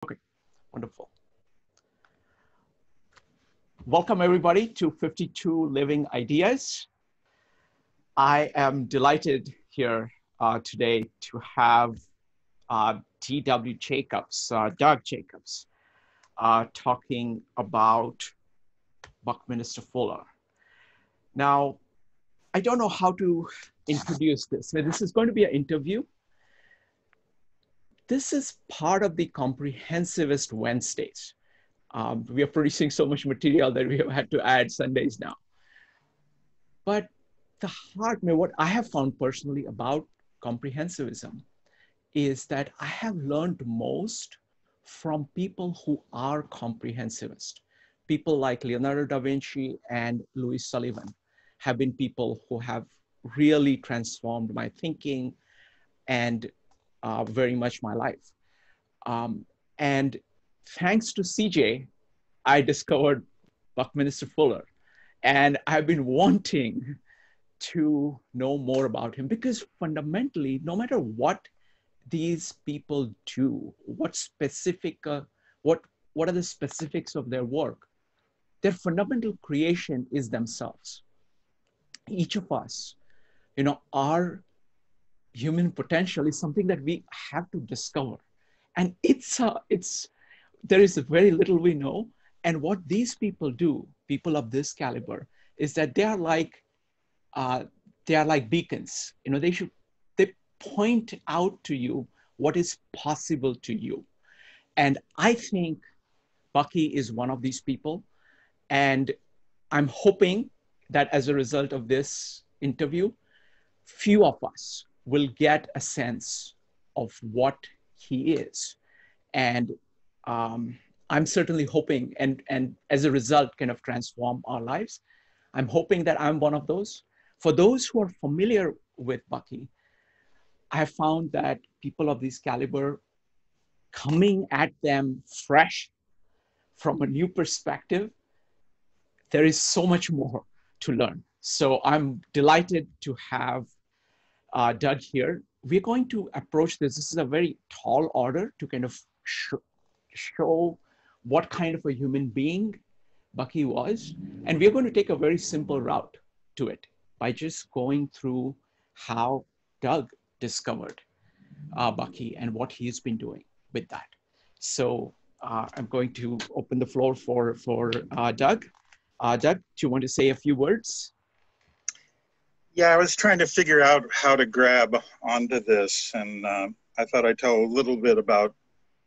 Okay, wonderful. Welcome everybody to 52 Living Ideas. I am delighted here today to have D.W. Jacobs, Doug Jacobs, talking about Buckminster Fuller. Now, I don't know how to introduce this. This is going to be an interview. This is part of the Comprehensivist Wednesdays. We are producing so much material that we have had to add Sundays now. But the heart, what I have found personally about comprehensivism is that I have learned most from people who are comprehensivist. People like Leonardo da Vinci and Louis Sullivan have been people who have really transformed my thinking and very much my life. And thanks to CJ, I discovered Buckminster Fuller. And I've been wanting to know more about him because fundamentally, no matter what these people do, what are the specifics of their work, their fundamental creation is themselves. Each of us, our human potential is something that we have to discover. And there is very little we know. And what these people do, people of this caliber, is that they are like beacons. They point out to you what is possible to you. And I think Bucky is one of these people. And I'm hoping that as a result of this interview, few of us will get a sense of what he is. And I'm certainly hoping, and as a result, kind of transform our lives. I'm hoping that I'm one of those. For those who are familiar with Bucky, I have found that people of this caliber coming at them fresh from a new perspective, there is so much more to learn. So I'm delighted to have Doug here. We're going to approach this. This is a very tall order to kind of show what kind of a human being Bucky was. And we're going to take a very simple route to it by just going through how Doug discovered Bucky and what he's been doing with that. So I'm going to open the floor for Doug. Doug, do you want to say a few words? Yeah, I was trying to figure out how to grab onto this, and I thought I'd tell a little bit about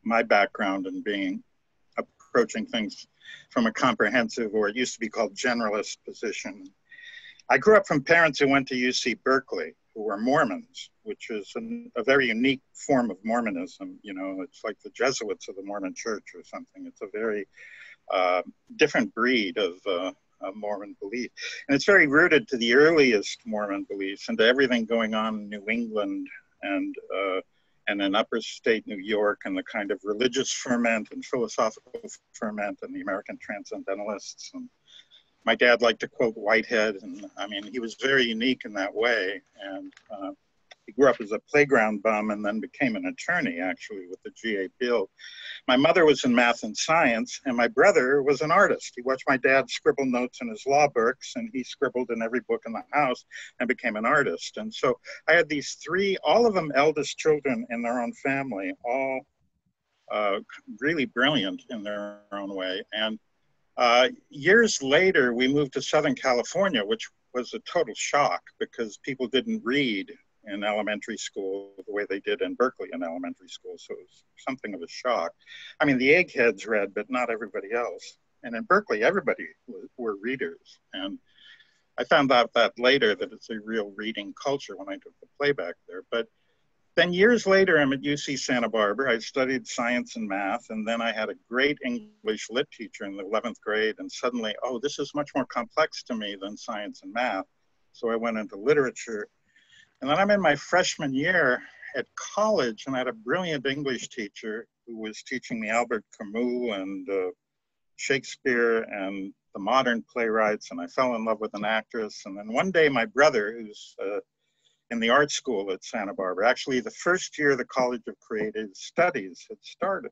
my background in approaching things from a comprehensive, or it used to be called generalist position. I grew up from parents who went to UC Berkeley, who were Mormons, which is a very unique form of Mormonism. It's like the Jesuits of the Mormon Church or something. It's a very different breed of Mormon belief. And it's very rooted to the earliest Mormon beliefs and to everything going on in New England and in upper state New York, and the kind of religious ferment and philosophical ferment and the American transcendentalists. And my dad liked to quote Whitehead, and I mean, he was very unique in that way. And he grew up as a playground bum and then became an attorney, actually, with the GA Bill. My mother was in math and science, and my brother was an artist. He watched my dad scribble notes in his law books, and he scribbled in every book in the house and became an artist. And so I had these three, all of them eldest children in their own family, all really brilliant in their own way. And years later, we moved to Southern California, which was a total shock because people didn't read in elementary school the way they did in Berkeley in elementary school. So it was something of a shock. I mean, the eggheads read, but not everybody else. And in Berkeley, everybody were readers. And I found out that later that it's a real reading culture when I took the play back there. But then years later, I'm at UC Santa Barbara. I studied science and math, and then I had a great English lit teacher in the 11th grade, and suddenly, oh, this is much more complex to me than science and math. So I went into literature. And then I'm in my freshman year at college, and I had a brilliant English teacher who was teaching me Albert Camus and Shakespeare and the modern playwrights, and I fell in love with an actress. And then one day my brother, who's in the art school at Santa Barbara, actually the first year the College of Creative Studies had started,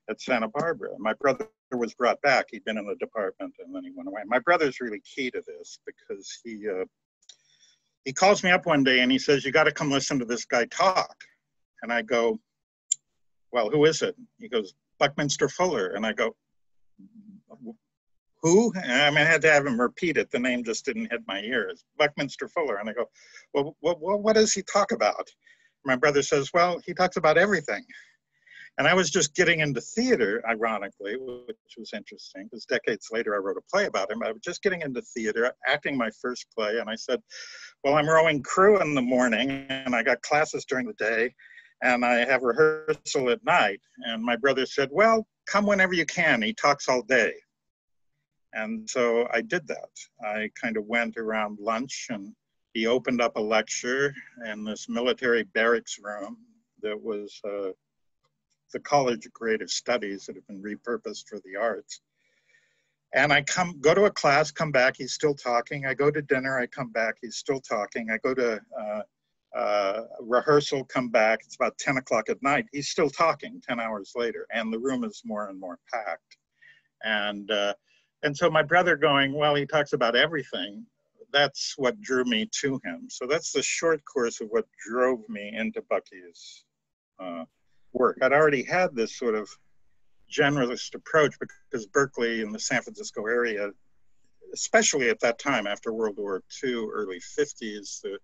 at Santa Barbara. My brother was brought back. He'd been in the department and then he went away. My brother's really key to this because he calls me up one day and he says, "You got to come listen to this guy talk." And I go, "Well, who is it?" He goes, "Buckminster Fuller." And I go, "Who?" And I mean, I had to have him repeat it. The name just didn't hit my ears. Buckminster Fuller. And I go, "Well, what does he talk about?" My brother says, "Well, he talks about everything." And I was just getting into theater, ironically, which was interesting, because decades later I wrote a play about him. I was just getting into theater, acting my first play, and I said, "Well, I'm rowing crew in the morning, and I got classes during the day, and I have rehearsal at night." And my brother said, "Well, come whenever you can. He talks all day." And so I did that. I kind of went around lunch, and he opened up a lecture in this military barracks room that was the College of Creative Studies that have been repurposed for the arts. And I go to a class, come back, he's still talking. I go to dinner, I come back, he's still talking. I go to rehearsal, come back, it's about 10 o'clock at night, he's still talking 10 hours later, and the room is more and more packed. And so my brother going, "Well, he talks about everything," that's what drew me to him. So that's the short course of what drove me into Bucky's work. I'd already had this sort of generalist approach because Berkeley and the San Francisco area, especially at that time after World War II, early 50s, the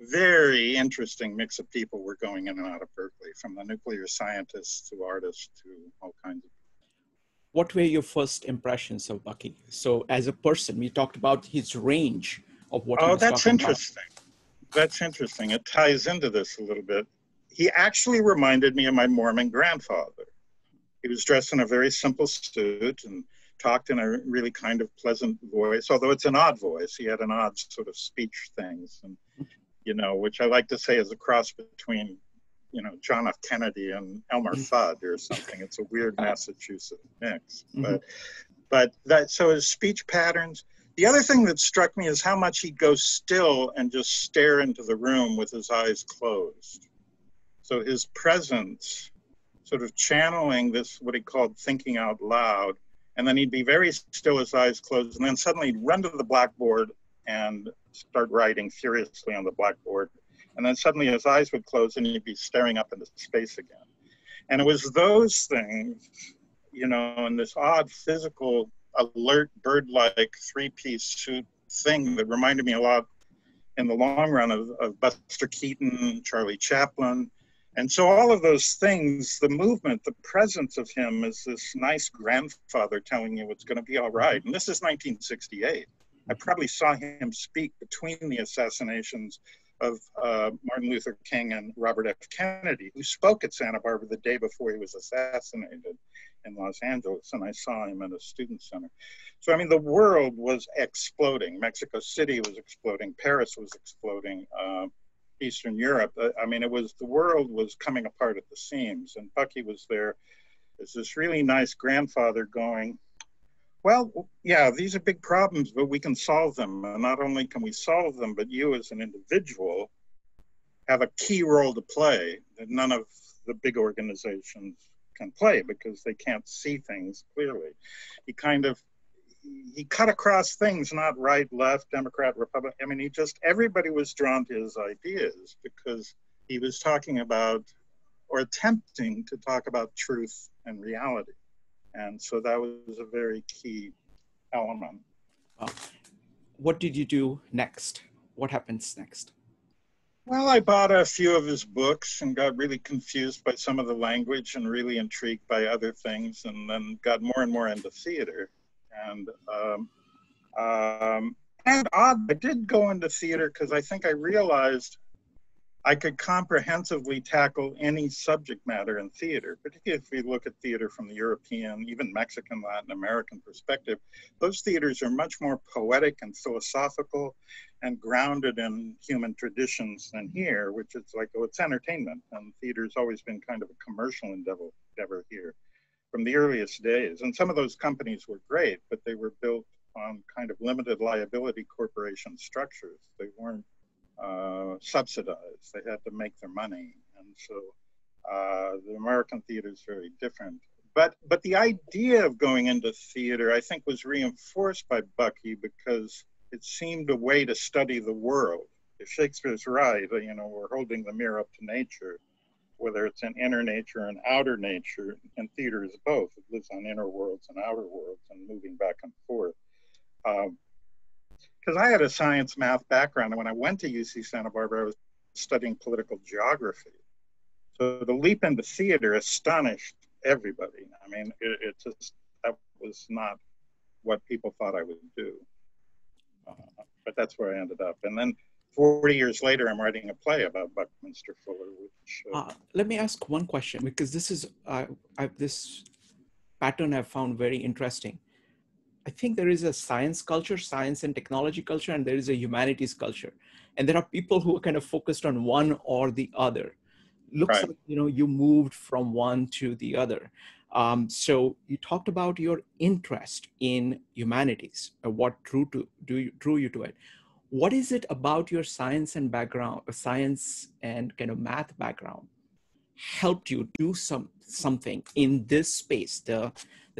very interesting mix of people were going in and out of Berkeley, from the nuclear scientists to artists to all kinds of. What were your first impressions of Bucky? So as a person, we talked about his range of what he was that's talking interesting. That's interesting. It ties into this a little bit. He actually reminded me of my Mormon grandfather. He was dressed in a very simple suit and talked in a really kind of pleasant voice, although it's an odd voice. He had an odd sort of speech things, and, which I like to say is a cross between, John F. Kennedy and Elmer Fudd or something. It's a weird Massachusetts mix. So his speech patterns. The other thing that struck me is how much he'd go still and just stare into the room with his eyes closed. So his presence, sort of channeling this, what he called thinking out loud, and then he'd be very still, his eyes closed, and then suddenly he'd run to the blackboard and start writing furiously on the blackboard. And then suddenly his eyes would close and he'd be staring up into space again. And it was those things, in this odd physical, alert, bird-like three-piece suit thing that reminded me a lot in the long run of Buster Keaton, Charlie Chaplin. And so all of those things, the movement, the presence of him as this nice grandfather telling you it's going to be all right. And this is 1968. I probably saw him speak between the assassinations of Martin Luther King and Robert F. Kennedy, who spoke at Santa Barbara the day before he was assassinated in Los Angeles. And I saw him at a student center. So, I mean, the world was exploding. Mexico City was exploding. Paris was exploding. Eastern Europe. I mean, the world was coming apart at the seams, and Bucky was there as this really nice grandfather going, "Well, yeah, these are big problems, but we can solve them. And not only can we solve them, but you as an individual have a key role to play that none of the big organizations can play because they can't see things clearly." He cut across things, not right, left, Democrat, Republican. I mean, everybody was drawn to his ideas because he was talking about, or attempting to talk about, truth and reality. And so that was a very key element. What did you do next? What happens next? Well, I bought a few of his books and got really confused by some of the language and really intrigued by other things, and then got more and more into theater. And I did go into theater because I think I realized I could comprehensively tackle any subject matter in theater, particularly if we look at theater from the European, even Mexican, Latin American perspective. Those theaters are much more poetic and philosophical and grounded in human traditions than here, which is like, oh, it's entertainment. And theater's always been kind of a commercial endeavor here from the earliest days. And some of those companies were great, but they were built on kind of limited liability corporation structures. They weren't subsidized. They had to make their money. And so the American theater is very different. But the idea of going into theater, I think, was reinforced by Bucky because it seemed a way to study the world. If Shakespeare's right, you know, we're holding the mirror up to nature, whether it's an inner nature and outer nature, and theater is both. It lives on inner worlds and outer worlds and moving back and forth. Because I had a science math background, and when I went to UC Santa Barbara, I was studying political geography. So the leap into theater astonished everybody. I mean, it just, that was not what people thought I would do. But that's where I ended up. And then 40 years later, I'm writing a play about Buckminster Fuller. Which, let me ask one question, because this is this pattern I've found very interesting. I think there is a science culture, science and technology culture, and there is a humanities culture. And there are people who are kind of focused on one or the other. Looks right. like, you know, you moved from one to the other. So you talked about your interest in humanities, what drew you to it. What is it about your science and background, science and kind of math background, helped you do something in this space, the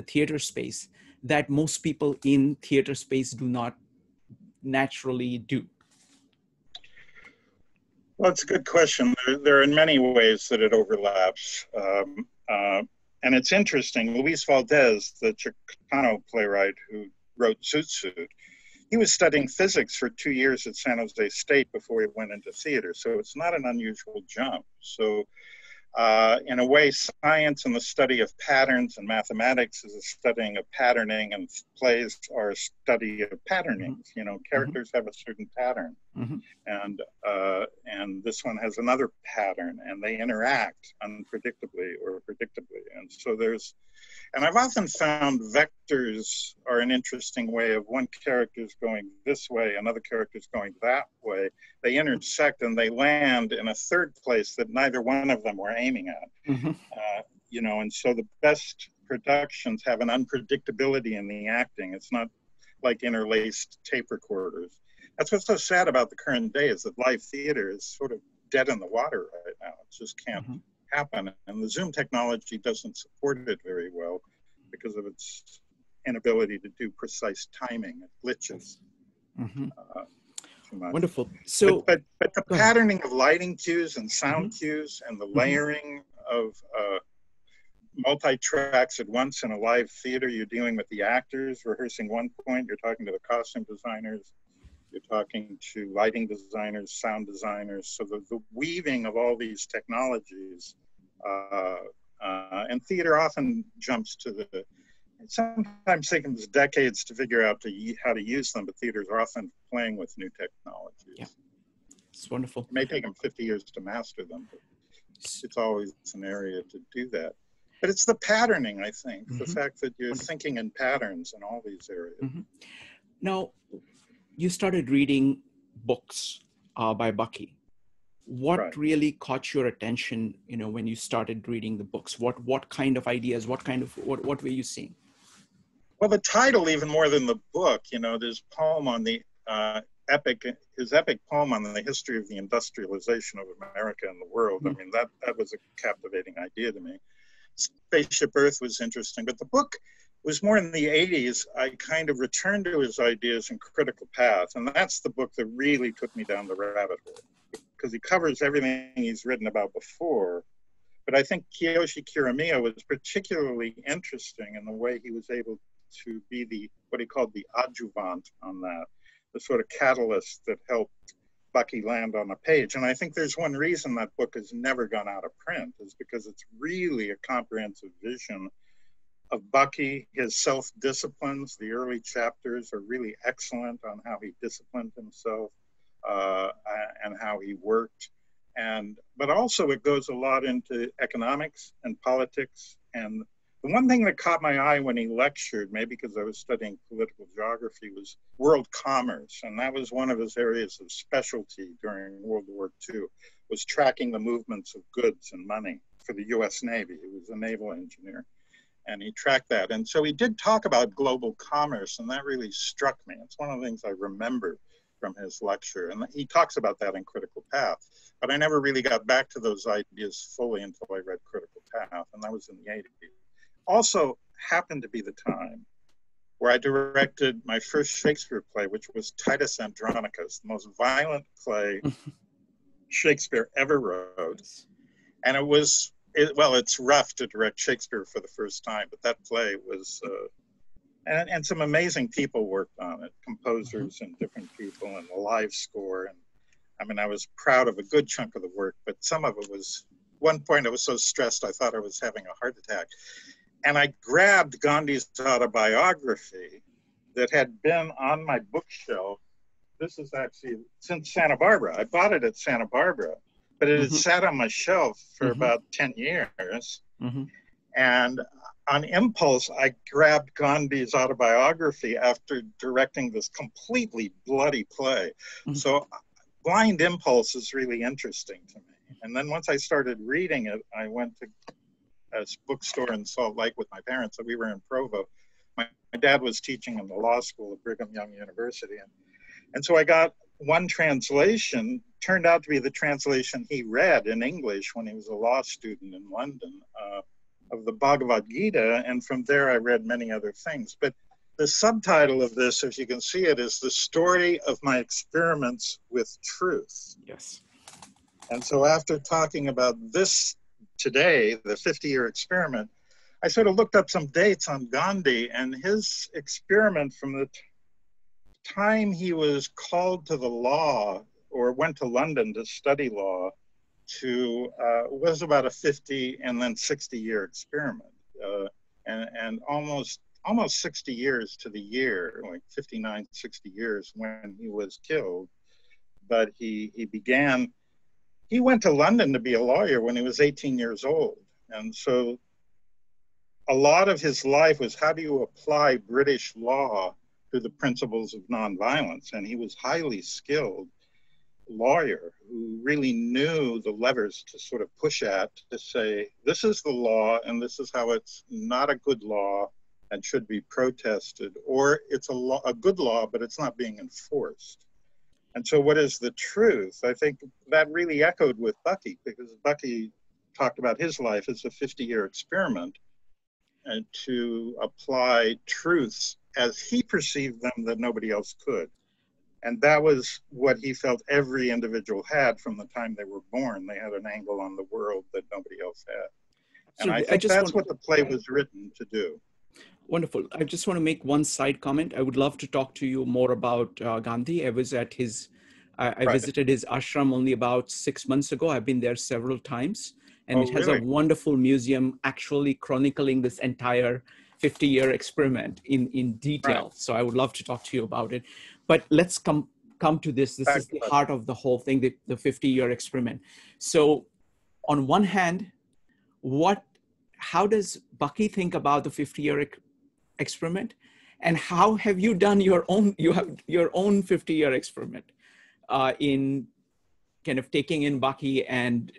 theater space, that most people in theater space do not naturally do? Well, it's a good question. There are in many ways that it overlaps. And it's interesting, Luis Valdez, the Chicano playwright who wrote Zoot Suit, he was studying physics for 2 years at San Jose State before he went into theater. So it's not an unusual jump. So in a way, science and the study of patterns and mathematics is a studying of patterning, and plays are a study of patternings. You know, characters have a certain pattern, and this one has another pattern, and they interact unpredictably or predictably. And so and I've often found vectors are an interesting way of one character's going this way, another character's going that way. They intersect and they land in a third place that neither one of them were aiming at. You know, and so the best productions have an unpredictability in the acting. It's not like interlaced tape recorders. That's what's so sad about the current day, is that live theater is sort of dead in the water right now. It just can't happen. And the Zoom technology doesn't support it very well because of its inability to do precise timing. It glitches. Too much. Wonderful. So, but the patterning of lighting cues and sound cues and the layering of multi-tracks at once in a live theater, you're dealing with the actors rehearsing one point, you're talking to the costume designers, you're talking to lighting designers, sound designers. So the weaving of all these technologies, and theater often jumps to it sometimes takes decades to figure out how to use them, but theaters are often playing with new technologies. Yeah, it's wonderful. It may take them 50 years to master them, but it's always an area to do that. But it's the patterning, I think, the fact that you're thinking in patterns in all these areas. Now, you started reading books by Bucky. What really caught your attention, you know, when you started reading the books? What kind of ideas, what were you seeing? Well, the title, even more than the book, you know, there's a poem on the his epic poem on the history of the industrialization of America and the world. I mean, that was a captivating idea to me. Spaceship Earth was interesting, but the book was more in the 80s. I kind of returned to his ideas in Critical Path, and that's the book that really took me down the rabbit hole, because he covers everything he's written about before. But I think Kiyoshi Kiramiya was particularly interesting in the way he was able to be what he called the adjuvant on that, the sort of catalyst that helped Bucky land on a page. And I think there's one reason that book has never gone out of print, is because it's really a comprehensive vision of Bucky, his self-disciplines. The early chapters are really excellent on how he disciplined himself and how he worked. But also it goes a lot into economics and politics. And the one thing that caught my eye when he lectured, maybe because I was studying political geography, was world commerce. And that was one of his areas of specialty during World War II, was tracking the movements of goods and money for the US Navy. He was a naval engineer, and he tracked that. And so he did talk about global commerce, and that really struck me. It's one of the things I remember from his lecture. And he talks about that in Critical Path. But I never really got back to those ideas fully until I read Critical Path, and that was in the 80s. also happened to be the time where I directed my first Shakespeare play, which was Titus Andronicus, the most violent play Shakespeare ever wrote. And it's rough to direct Shakespeare for the first time, but that play was, and some amazing people worked on it, composers and different people, and a live score. And I mean, I was proud of a good chunk of the work, but some of it was, one point I was so stressed I thought I was having a heart attack. And I grabbed Gandhi's autobiography that had been on my bookshelf. This is actually since Santa Barbara. I bought it at Santa Barbara, but it had sat on my shelf for about 10 years. And on impulse, I grabbed Gandhi's autobiography after directing this completely bloody play. So blind impulse is really interesting to me. And then once I started reading it, I went to a bookstore in Salt Lake with my parents. So we were in Provo. My dad was teaching in the law school at Brigham Young University. And so I got one translation, turned out to be the translation he read in English when he was a law student in London, of the Bhagavad Gita. And from there, I read many other things. But the subtitle of this, if you can see it, is The Story of My Experiments with Truth. Yes. And so after talking about this today, the 50-year experiment, I sort of looked up some dates on Gandhi and his experiment from the time he was called to the law or went to London to study law to was about a 50 and then 60-year experiment, and almost 60 years to the year, like 59, 60 years when he was killed. But he went to London to be a lawyer when he was 18 years old. And so a lot of his life was, how do you apply British law to the principles of nonviolence? And he was highly skilled lawyer who really knew the levers to sort of push at, to say, this is the law and this is how it's not a good law and should be protested, or it's a good law, but it's not being enforced. And so what is the truth? I think that really echoed with Bucky, because Bucky talked about his life as a 50-year experiment and to apply truths as he perceived them that nobody else could. And that was what he felt every individual had from the time they were born. They had an angle on the world that nobody else had. And I think that's what the play was written to do. Wonderful. I just want to make one side comment. I would love to talk to you more about Gandhi. I was at his, I visited his ashram only about 6 months ago. I've been there several times, and it has a wonderful museum actually chronicling this entire 50-year experiment in detail. So I would love to talk to you about it. But let's come to this. This is the heart of the whole thing, the 50-year experiment. So on one hand, how does Bucky think about the 50-year experiment, and how have you done your own 50-year experiment in kind of taking in Bucky and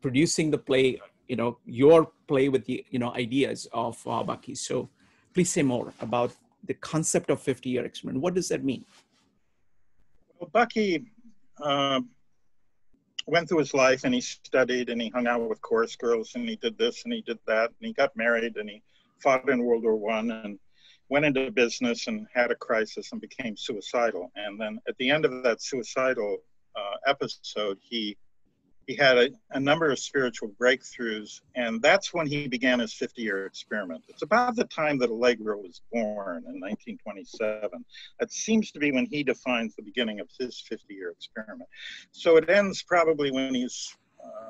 producing the play, your play with the ideas of Bucky? So please say more about the concept of 50-year experiment. What does that mean? Well, Bucky went through his life, and he studied, and he hung out with chorus girls, and he did this and he did that, and he got married, and he fought in World War I, and went into business and had a crisis and became suicidal. And then at the end of that suicidal episode, he had a number of spiritual breakthroughs, and that's when he began his 50-year experiment. It's about the time that Allegra was born in 1927. That seems to be when he defines the beginning of his 50-year experiment. So it ends probably when he's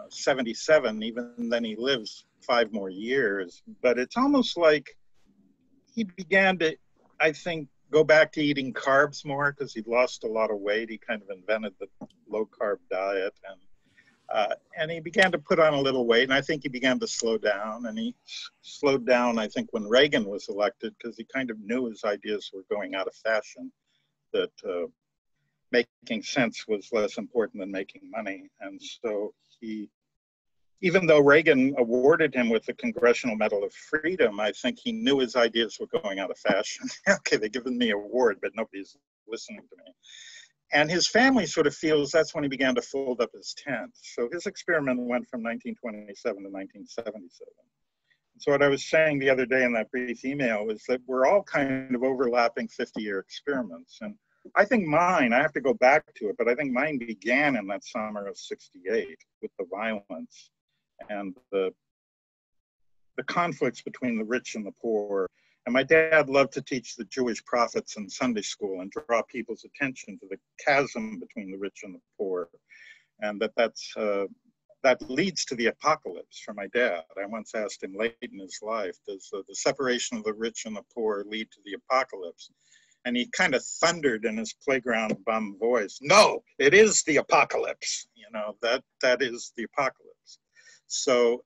77, even then he lives 5 more years. But it's almost like he began to, I think, go back to eating carbs more because he'd lost a lot of weight. He kind of invented the low-carb diet, and he began to put on a little weight, and I think he began to slow down, and he slowed down, I think, when Reagan was elected, because he kind of knew his ideas were going out of fashion, that making sense was less important than making money. And so he, even though Reagan awarded him with the Congressional Medal of Freedom, I think he knew his ideas were going out of fashion. Okay, they've given me an award, but nobody's listening to me. And his family sort of feels that's when he began to fold up his tent. So his experiment went from 1927 to 1977. So what I was saying the other day in that brief email was that we're all kind of overlapping 50-year experiments. And I think mine, I have to go back to it, but I think mine began in that summer of '68 with the violence and the conflicts between the rich and the poor. And my dad loved to teach the Jewish prophets in Sunday school and draw people's attention to the chasm between the rich and the poor. And that leads to the apocalypse for my dad. I once asked him late in his life, does the separation of the rich and the poor lead to the apocalypse? And he kind of thundered in his playground bum voice, no, it is the apocalypse. You know, that is the apocalypse. So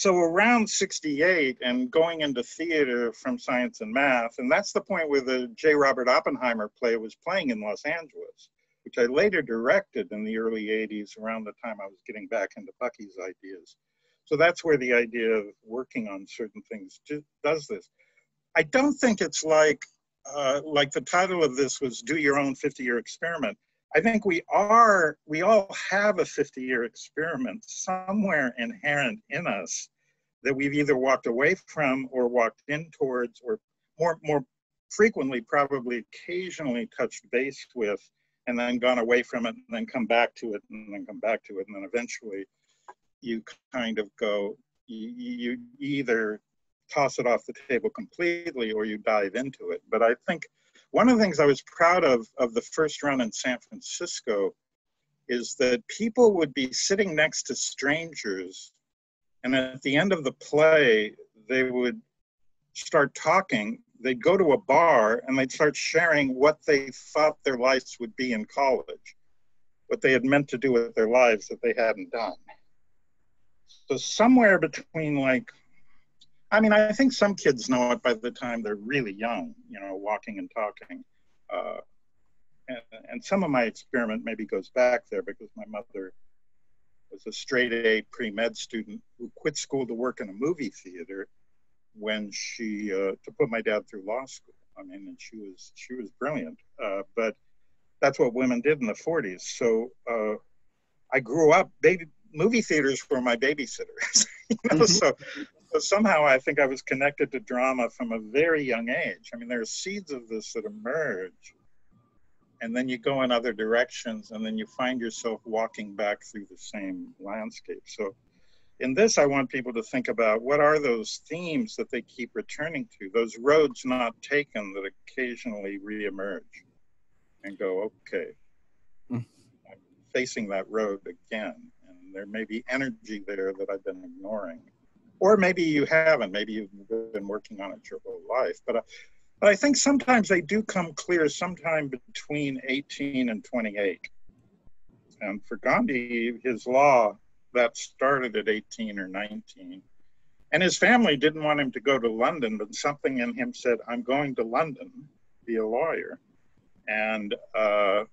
around '68 and going into theater from science and math, and that's the point where the J. Robert Oppenheimer play was playing in Los Angeles, which I later directed in the early '80s around the time I was getting back into Bucky's ideas. So that's where the idea of working on certain things does this. I don't think it's like the title of this was Do Your Own 50-Year Experiment. I think we all have a 50-year experiment somewhere inherent in us that we've either walked away from or walked in towards, or more frequently, probably occasionally touched base with, and then gone away from it, and then come back to it, and then come back to it, and then eventually you kind of go, you either toss it off the table completely or you dive into it. But I think one of the things I was proud of the first run in San Francisco is that people would be sitting next to strangers, and at the end of the play, they would start talking. They'd go to a bar and they'd start sharing what they thought their lives would be in college, what they had meant to do with their lives that they hadn't done. So somewhere between I think some kids know it by the time they're really young, you know, walking and talking. And some of my experiment maybe goes back there because my mother was a straight A pre-med student who quit school to work in a movie theater when she, to put my dad through law school. I mean, and she was brilliant, but that's what women did in the '40s. So I grew up, movie theaters were my babysitters, you know, so somehow I think I was connected to drama from a very young age. I mean, there are seeds of this that emerge, and then you go in other directions, and then you find yourself walking back through the same landscape. So in this, I want people to think about what are those themes that they keep returning to, those roads not taken that occasionally reemerge, and go, okay, I'm facing that road again, and there may be energy there that I've been ignoring. Or maybe you haven't, maybe you've been working on it your whole life. But I think sometimes they do come clear sometime between 18 and 28. And for Gandhi, his law, that started at 18 or 19. And his family didn't want him to go to London, but something in him said, I'm going to London, be a lawyer. And at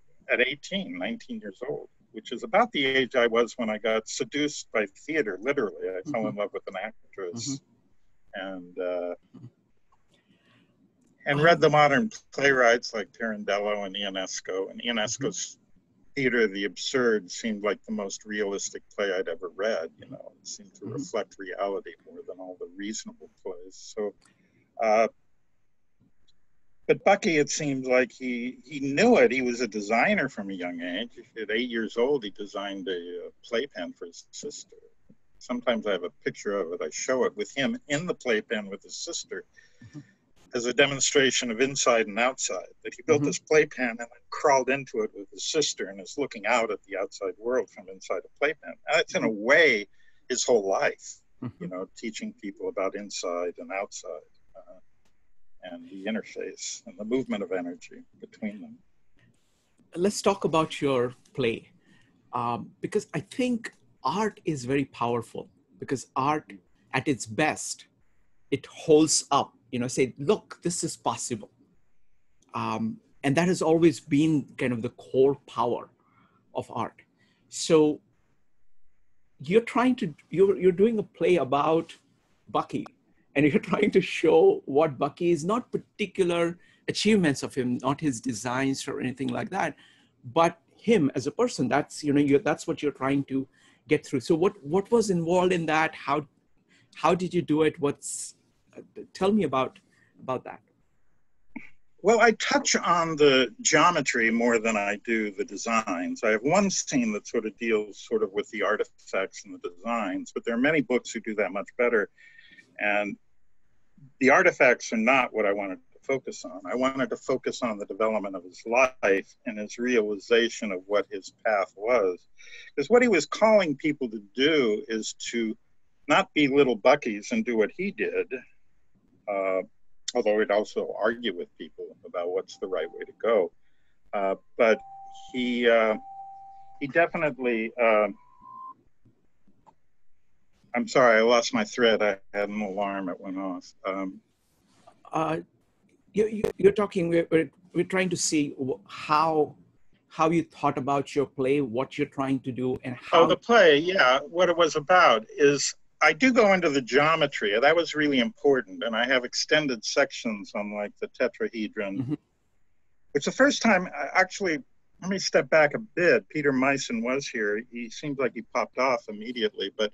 18, 19 years old, which is about the age I was when I got seduced by theater, literally. I fell in love with an actress and read the modern playwrights like Pirandello and Ionesco. And Ionesco's Theater of the Absurd seemed like the most realistic play I'd ever read. You know, it seemed to reflect reality more than all the reasonable plays. So, but Bucky, it seemed like he knew it. He was a designer from a young age. At 8 years old, he designed a playpen for his sister. Sometimes I have a picture of it. I show it with him in the playpen with his sister as a demonstration of inside and outside. That he built this playpen and then crawled into it with his sister and is looking out at the outside world from inside a playpen. That's in a way his whole life, you know, teaching people about inside and outside. And the interface and the movement of energy between them. Let's talk about your play, because I think art is very powerful, because art at its best, it holds up, you know, say, look, this is possible. And that has always been kind of the core power of art. So you're doing a play about Bucky, and you're trying to show what Bucky is, not particular achievements of him, not his designs or anything like that, but him as a person. That's, you know, that's what you're trying to get through. So what was involved in that? How How did you do it? Tell me about that. Well, I touch on the geometry more than I do the designs. I have one scene that sort of deals sort of with the artifacts and the designs, but there are many books who do that much better. And the artifacts are not what I wanted to focus on. I wanted to focus on the development of his life and his realization of what his path was. Because what he was calling people to do is to not be little Buckies and do what he did, although he'd also argue with people about what's the right way to go. But he definitely, I'm sorry, I lost my thread. I had an alarm that went off. You're talking, we're trying to see how you thought about your play, what you're trying to do, and how. Oh, the play, yeah. What it was about is I do go into the geometry. That was really important. And I have extended sections on like the tetrahedron, Mm-hmm. which the first time, actually, let me step back a bit. Peter Meissen was here. He seemed like he popped off immediately, but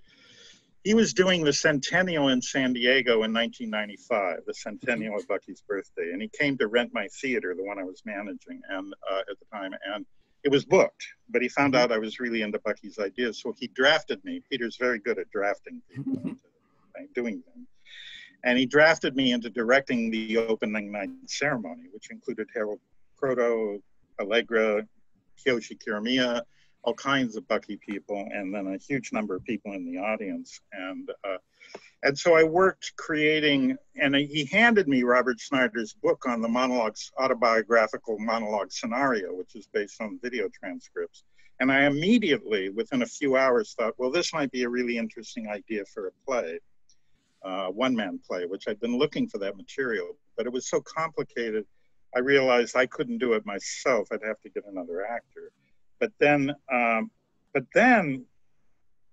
he was doing the Centennial in San Diego in 1995, the Centennial of Bucky's birthday. And he came to rent my theater, the one I was managing and at the time, and it was booked, but he found out I was really into Bucky's ideas. So he drafted me. Peter's very good at drafting people into doing things. And he drafted me into directing the opening night ceremony, which included Harold Croto, Allegra, Kiyoshi Kiramiya, all kinds of Bucky people, and then a huge number of people in the audience. And so I worked creating, and he handed me Robert Snyder's book on the monologues, autobiographical monologue scenario, which is based on video transcripts. And I immediately, within a few hours, thought, well, this might be a really interesting idea for a play, one-man play, which I'd been looking for that material, but it was so complicated, I realized I couldn't do it myself. I'd have to get another actor. But then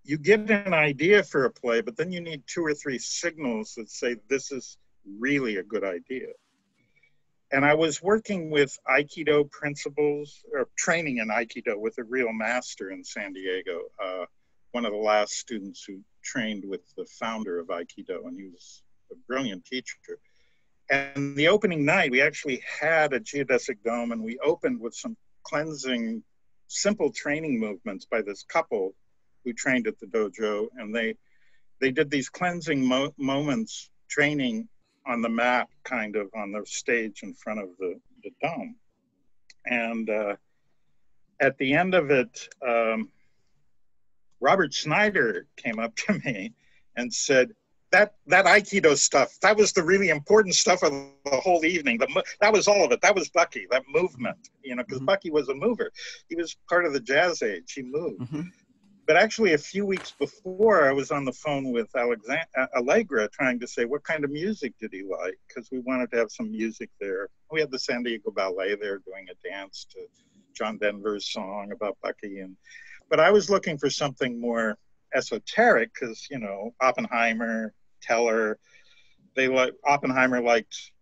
you get an idea for a play, but then you need 2 or 3 signals that say this is really a good idea. And I was working with Aikido principles, or training in Aikido with a real master in San Diego, one of the last students who trained with the founder of Aikido, and he was a brilliant teacher. And the opening night, we actually had a geodesic dome, and we opened with some cleansing, simple training movements by this couple who trained at the dojo, and they did these cleansing moments training on the mat, kind of on the stage in front of the dome. And at the end of it, Robert Snyder came up to me and said, that Aikido stuff, that was the really important stuff of the whole evening. That was all of it. That was Bucky, that movement, you know, because Bucky was a mover. He was part of the jazz age. He moved. But actually, a few weeks before, I was on the phone with Allegra trying to say, what kind of music did he like? Because we wanted to have some music there. We had the San Diego Ballet there doing a dance to John Denver's song about Bucky. But I was looking for something more esoteric because, you know, Oppenheimer, Teller, Oppenheimer liked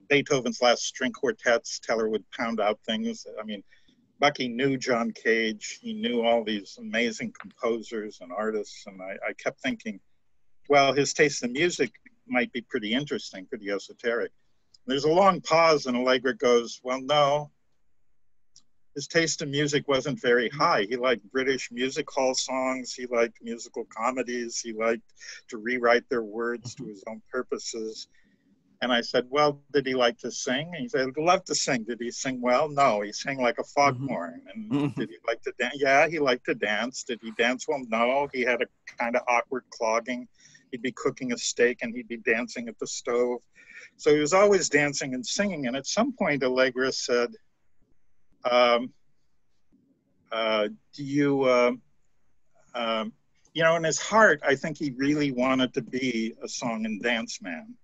Beethoven's last string quartets. Teller would pound out things. I mean, Bucky knew John Cage. He knew all these amazing composers and artists. And I kept thinking, well, his taste in music might be pretty interesting, pretty esoteric. There's a long pause and Allegra goes, well, no, his taste in music wasn't very high. He liked British music hall songs. He liked musical comedies. He liked to rewrite their words to his own purposes. And I said, well, did he like to sing? And he said, I'd love to sing. Did he sing well? No, he sang like a foghorn. And did he like to dance? Yeah, he liked to dance. Did he dance well? No, he had a kind of awkward clogging. He'd be cooking a steak and he'd be dancing at the stove. So he was always dancing and singing. And at some point, Allegra said, you know, in his heart, I think he really wanted to be a song and dance man.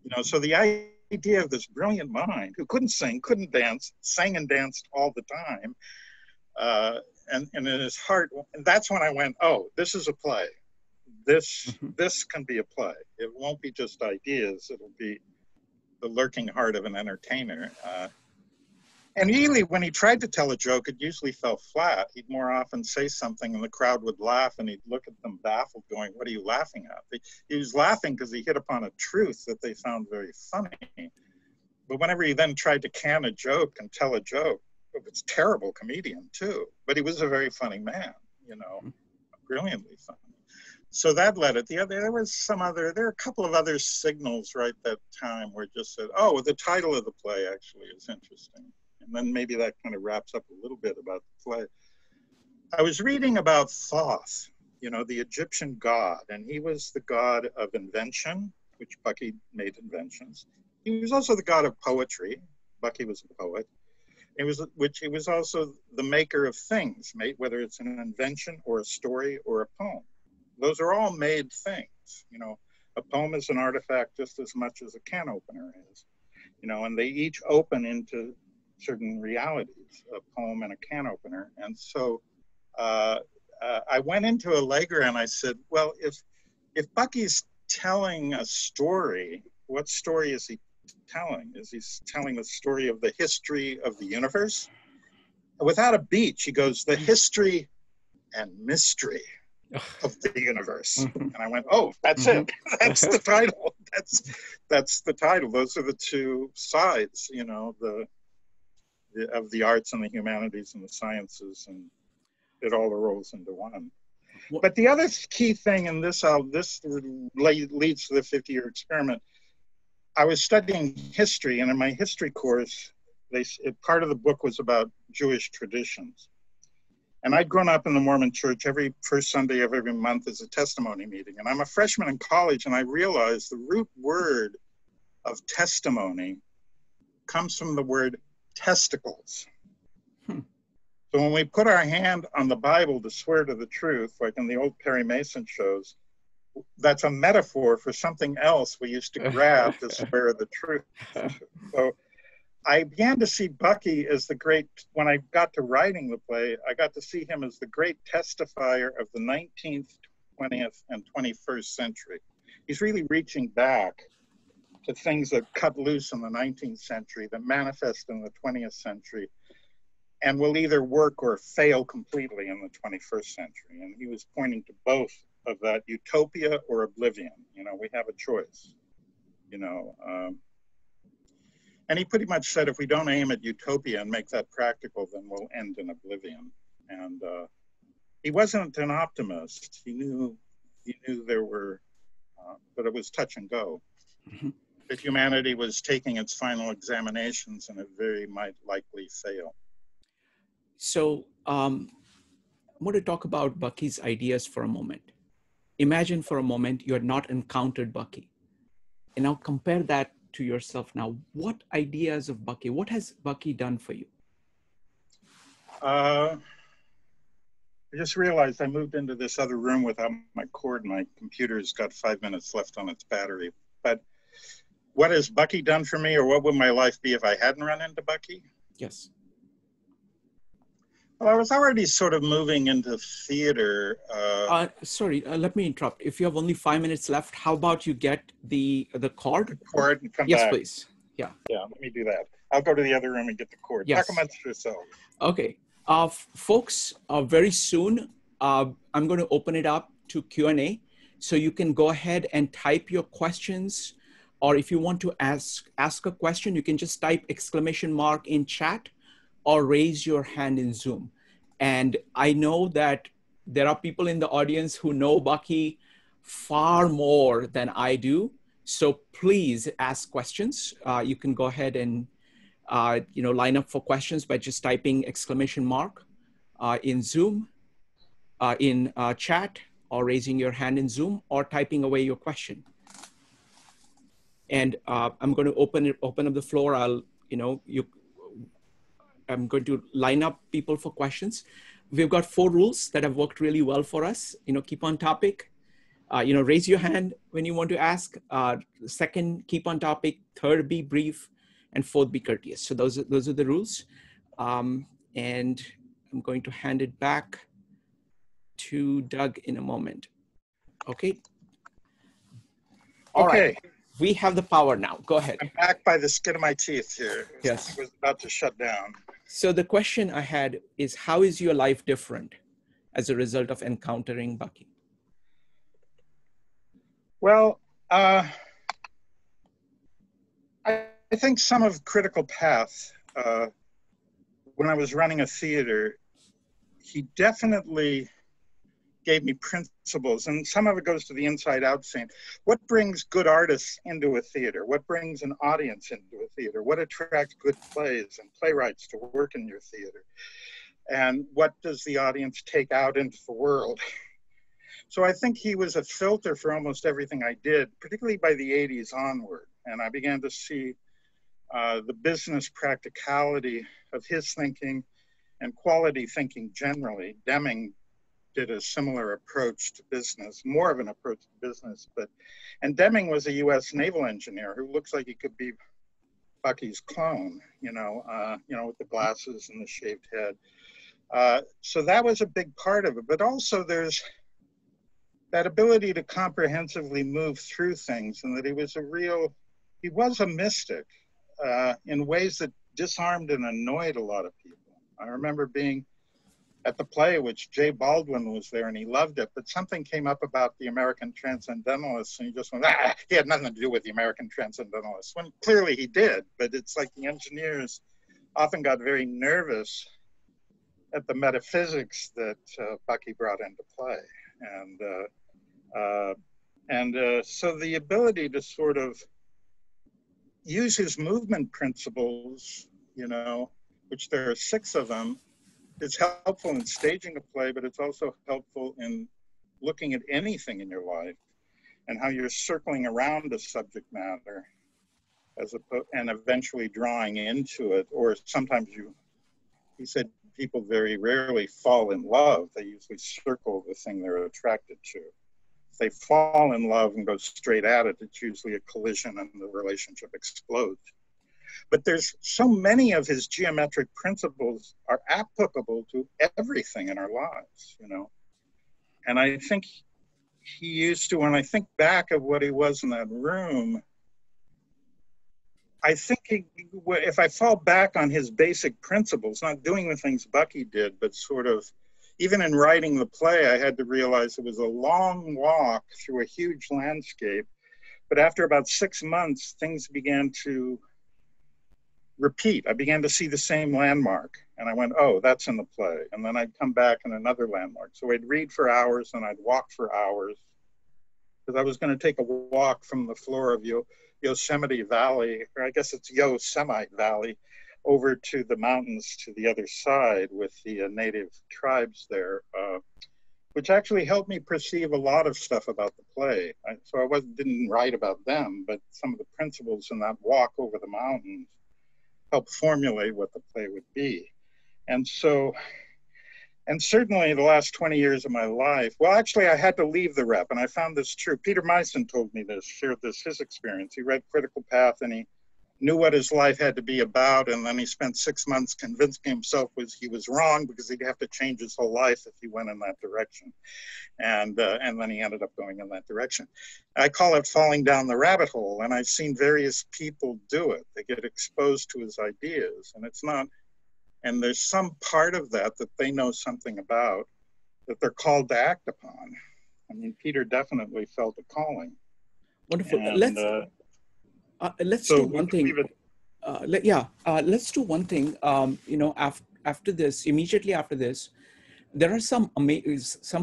You know, so the idea of this brilliant mind who couldn't sing, couldn't dance, sang and danced all the time, and in his heart, and that's when I went, oh, this is a play. This can be a play. It won't be just ideas. It'll be the lurking heart of an entertainer. And usually when he tried to tell a joke, it usually fell flat. He'd more often say something and the crowd would laugh and he'd look at them baffled going, what are you laughing at? He was laughing because he hit upon a truth that they found very funny. But whenever he then tried to can a joke and tell a joke, it was a terrible comedian too. But he was a very funny man, you know, brilliantly funny. So that led it. There were a couple of other signals right that time where it just said, oh, the title of the play actually is interesting. And then maybe that kind of wraps up a little bit about the play. I was reading about Thoth, you know, the Egyptian god, and he was the god of invention, which Bucky made inventions. He was also the god of poetry. Bucky was a poet. He was also the maker of things, whether it's an invention or a story or a poem. Those are all made things. You know, a poem is an artifact just as much as a can opener is, you know, and they each open into certain realities, a poem and a can opener. And so I went into Allegra and I said, well, if Bucky's telling a story, what story is he telling? Is he telling the story of the history of the universe? Without a beat, she goes, the history and mystery of the universe. And I went, oh, that's it. That's the title. That's the title. Those are the two sides, you know, of the arts and the humanities and the sciences, and it all rolls into one. But the other key thing, and this leads to the 50-year experiment. I was studying history, and in my history course, part of the book was about Jewish traditions. And I'd grown up in the Mormon church. Every first Sunday of every month is a testimony meeting. And I'm a freshman in college, and I realized the root word of testimony comes from the word testicles. So when we put our hand on the Bible to swear to the truth, like in the old Perry Mason shows, that's a metaphor for something else we used to grab to swear the truth. So I began to see Bucky as when I got to writing the play, I got to see him as the great testifier of the 19th, 20th, and 21st century. He's really reaching back to things that cut loose in the 19th century, that manifest in the 20th century, and will either work or fail completely in the 21st century. And he was pointing to both of that, utopia or oblivion. You know, we have a choice, you know. And he pretty much said, if we don't aim at utopia and make that practical, then we'll end in oblivion. And he wasn't an optimist. He knew there were, but it was touch and go. That humanity was taking its final examinations and it very might likely fail. So I want to talk about Bucky's ideas for a moment. Imagine for a moment you had not encountered Bucky. And now compare that to yourself now. What ideas of Bucky, what has Bucky done for you? I just realized I moved into this other room without my cord. My computer's got 5 minutes left on its battery. But what has Bucky done for me, or what would my life be if I hadn't run into Bucky? Yes. Well, I was already sort of moving into theater. Sorry, let me interrupt. If you have only 5 minutes left, how about you get the cord? The cord and come yes, back. Yes, please. Yeah. Yeah, let me do that. I'll go to the other room and get the cord. Yes. Talk amongst yourselves. Okay. Folks, very soon, I'm going to open it up to Q&A. So you can go ahead and type your questions, or if you want to ask a question, you can just type ! in chat or raise your hand in Zoom. And I know that there are people in the audience who know Bucky far more than I do. So please ask questions. You can go ahead and line up for questions by just typing ! In Zoom, in chat, or raising your hand in Zoom, or typing away your question. And I'm going to open up the floor. I'm going to line up people for questions. We've got 4 rules that have worked really well for us. Keep on topic. Raise your hand when you want to ask. Second, keep on topic. Third, be brief. And fourth, be courteous. So those are the rules. And I'm going to hand it back to Doug in a moment. Okay. All right. We have the power now. Go ahead. I'm back by the skin of my teeth here. Yes. It was about to shut down. So the question I had is, how is your life different as a result of encountering Bucky? Well, I think some of Critical Path, when I was running a theater, he definitely gave me principles, and some of it goes to the inside out saying, what brings good artists into a theater? What brings an audience into a theater? What attracts good plays and playwrights to work in your theater? And what does the audience take out into the world? So I think he was a filter for almost everything I did, particularly by the 80s onward. And I began to see the business practicality of his thinking and quality thinking generally. Deming did a similar approach to business, more of an approach to business, and Deming was a US naval engineer who looks like he could be Bucky's clone, with the glasses and the shaved head. So that was a big part of it, but also there's that ability to comprehensively move through things, and that he was a mystic in ways that disarmed and annoyed a lot of people. I remember being at the play, which Jay Baldwin was there and he loved it, but something came up about the American Transcendentalists and he just went, he had nothing to do with the American Transcendentalists, when clearly he did, but it's like the engineers often got very nervous at the metaphysics that Bucky brought into play. So the ability to sort of use his movement principles, which there are 6 of them, is helpful in staging a play, but it's also helpful in looking at anything in your life and how you're circling around a subject matter and eventually drawing into it. Or sometimes he said people very rarely fall in love. They usually circle the thing they're attracted to. If they fall in love and go straight at it, it's usually a collision and the relationship explodes. But there's so many of his geometric principles are applicable to everything in our lives, And I think he used to, when I think back of what he was in that room, I think if I fall back on his basic principles, not doing the things Bucky did, but sort of, even in writing the play, I had to realize it was a long walk through a huge landscape. But after about 6 months, things began to repeat. I began to see the same landmark and I went, oh, that's in the play. And then I'd come back in another landmark. So I'd read for hours and I'd walk for hours because I was going to take a walk from the floor of Yosemite Valley, or I guess it's Yosemite Valley, over to the mountains to the other side with the native tribes there, which actually helped me perceive a lot of stuff about the play. So I didn't write about them, but some of the principles in that walk over the mountains help formulate what the play would be. And certainly the last 20 years of my life, well, actually I had to leave the rep and I found this true. Peter Meisen told me this, shared his experience. He read Critical Path and he knew what his life had to be about. And then he spent 6 months convincing himself he was wrong because he'd have to change his whole life if he went in that direction. And then he ended up going in that direction. I call it falling down the rabbit hole. And I've seen various people do it. They get exposed to his ideas and there's some part of that they know something about that they're called to act upon. I mean, Peter definitely felt a calling. Wonderful. And, let's do one thing. Let's do one thing. After this, immediately after this, there are some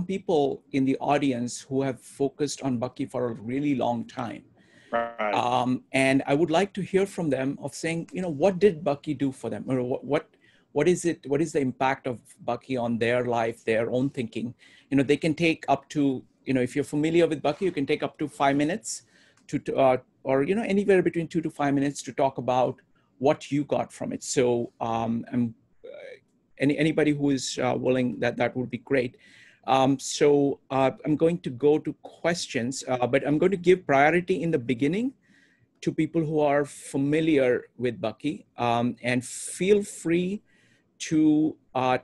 people in the audience who have focused on Bucky for a really long time. Right. And I would like to hear from them of saying, what did Bucky do for them? Or what is the impact of Bucky on their life, their own thinking? They can take up to, if you're familiar with Bucky, you can take up to 5 minutes or anywhere between 2 to 5 minutes to talk about what you got from it. So anybody who is willing, that would be great. So I'm going to go to questions, but I'm going to give priority in the beginning to people who are familiar with Bucky, and feel free to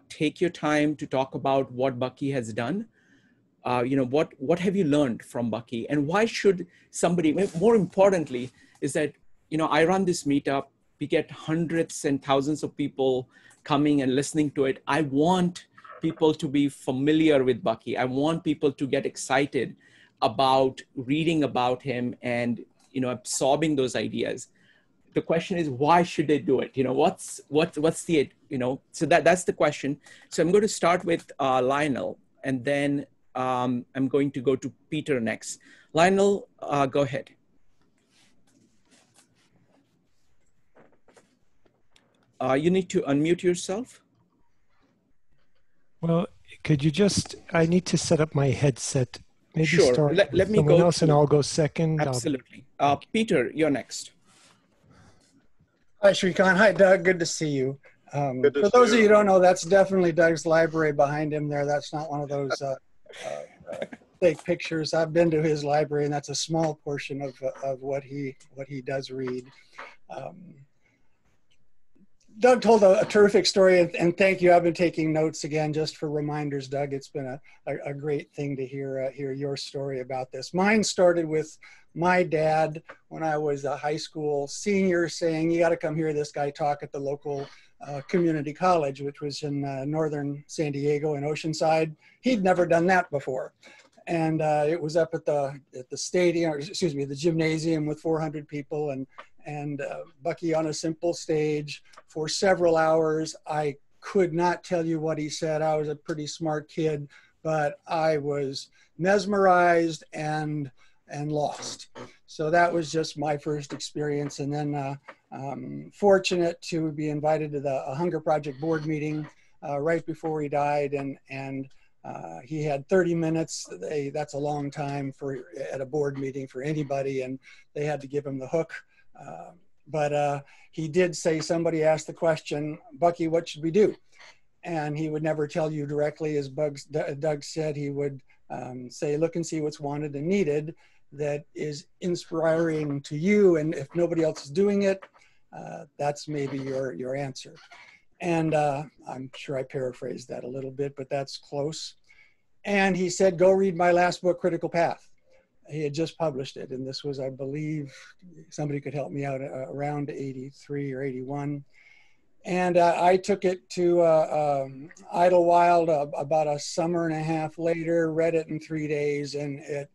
take your time to talk about what Bucky has done. what have you learned from Bucky, and why should somebody, more importantly, is that, I run this meetup, we get hundreds and thousands of people coming and listening to it. I want people to be familiar with Bucky. I want people to get excited about reading about him and, absorbing those ideas. The question is, why should they do it? What's the, so that's the question. So I'm going to start with Lionel, and then I'm going to go to Peter next. Lionel, go ahead. You need to unmute yourself. Well, could you I need to set up my headset. Maybe sure. Start let me someone go else, and I'll go second. Absolutely. Peter, you're next. Hi, Shrikant. Hi, Doug. Good to see you. For those of you who don't know, that's definitely Doug's library behind him there. That's not one of those fake pictures. I've been to his library, and that's a small portion of what he does read. Doug told a terrific story, and thank you. I've been taking notes again just for reminders, Doug. It's been a great thing to hear your story about this. Mine started with my dad when I was a high school senior saying, you got to come hear this guy talk at the local community college, which was in northern San Diego in Oceanside. He'd never done that before. And it was up at the stadium, or excuse me, the gymnasium with 400 people, and Bucky on a simple stage for several hours. I could not tell you what he said. I was a pretty smart kid, but I was mesmerized and lost. So that was just my first experience. And then fortunate to be invited to the Hunger Project board meeting right before he died, and he had 30 minutes. That's a long time at a board meeting for anybody, and they had to give him the hook. But he did say, somebody asked the question, Bucky, what should we do? And he would never tell you directly. As Doug said, he would say, look and see what's wanted and needed that is inspiring to you. And if nobody else is doing it, that's maybe your answer. And I'm sure I paraphrased that a little bit, but that's close. And he said, go read my last book, Critical Path. He had just published it. And this was, I believe, somebody could help me out, around 83 or 81. And I took it to Idlewild about a summer and a half later, read it in 3 days, and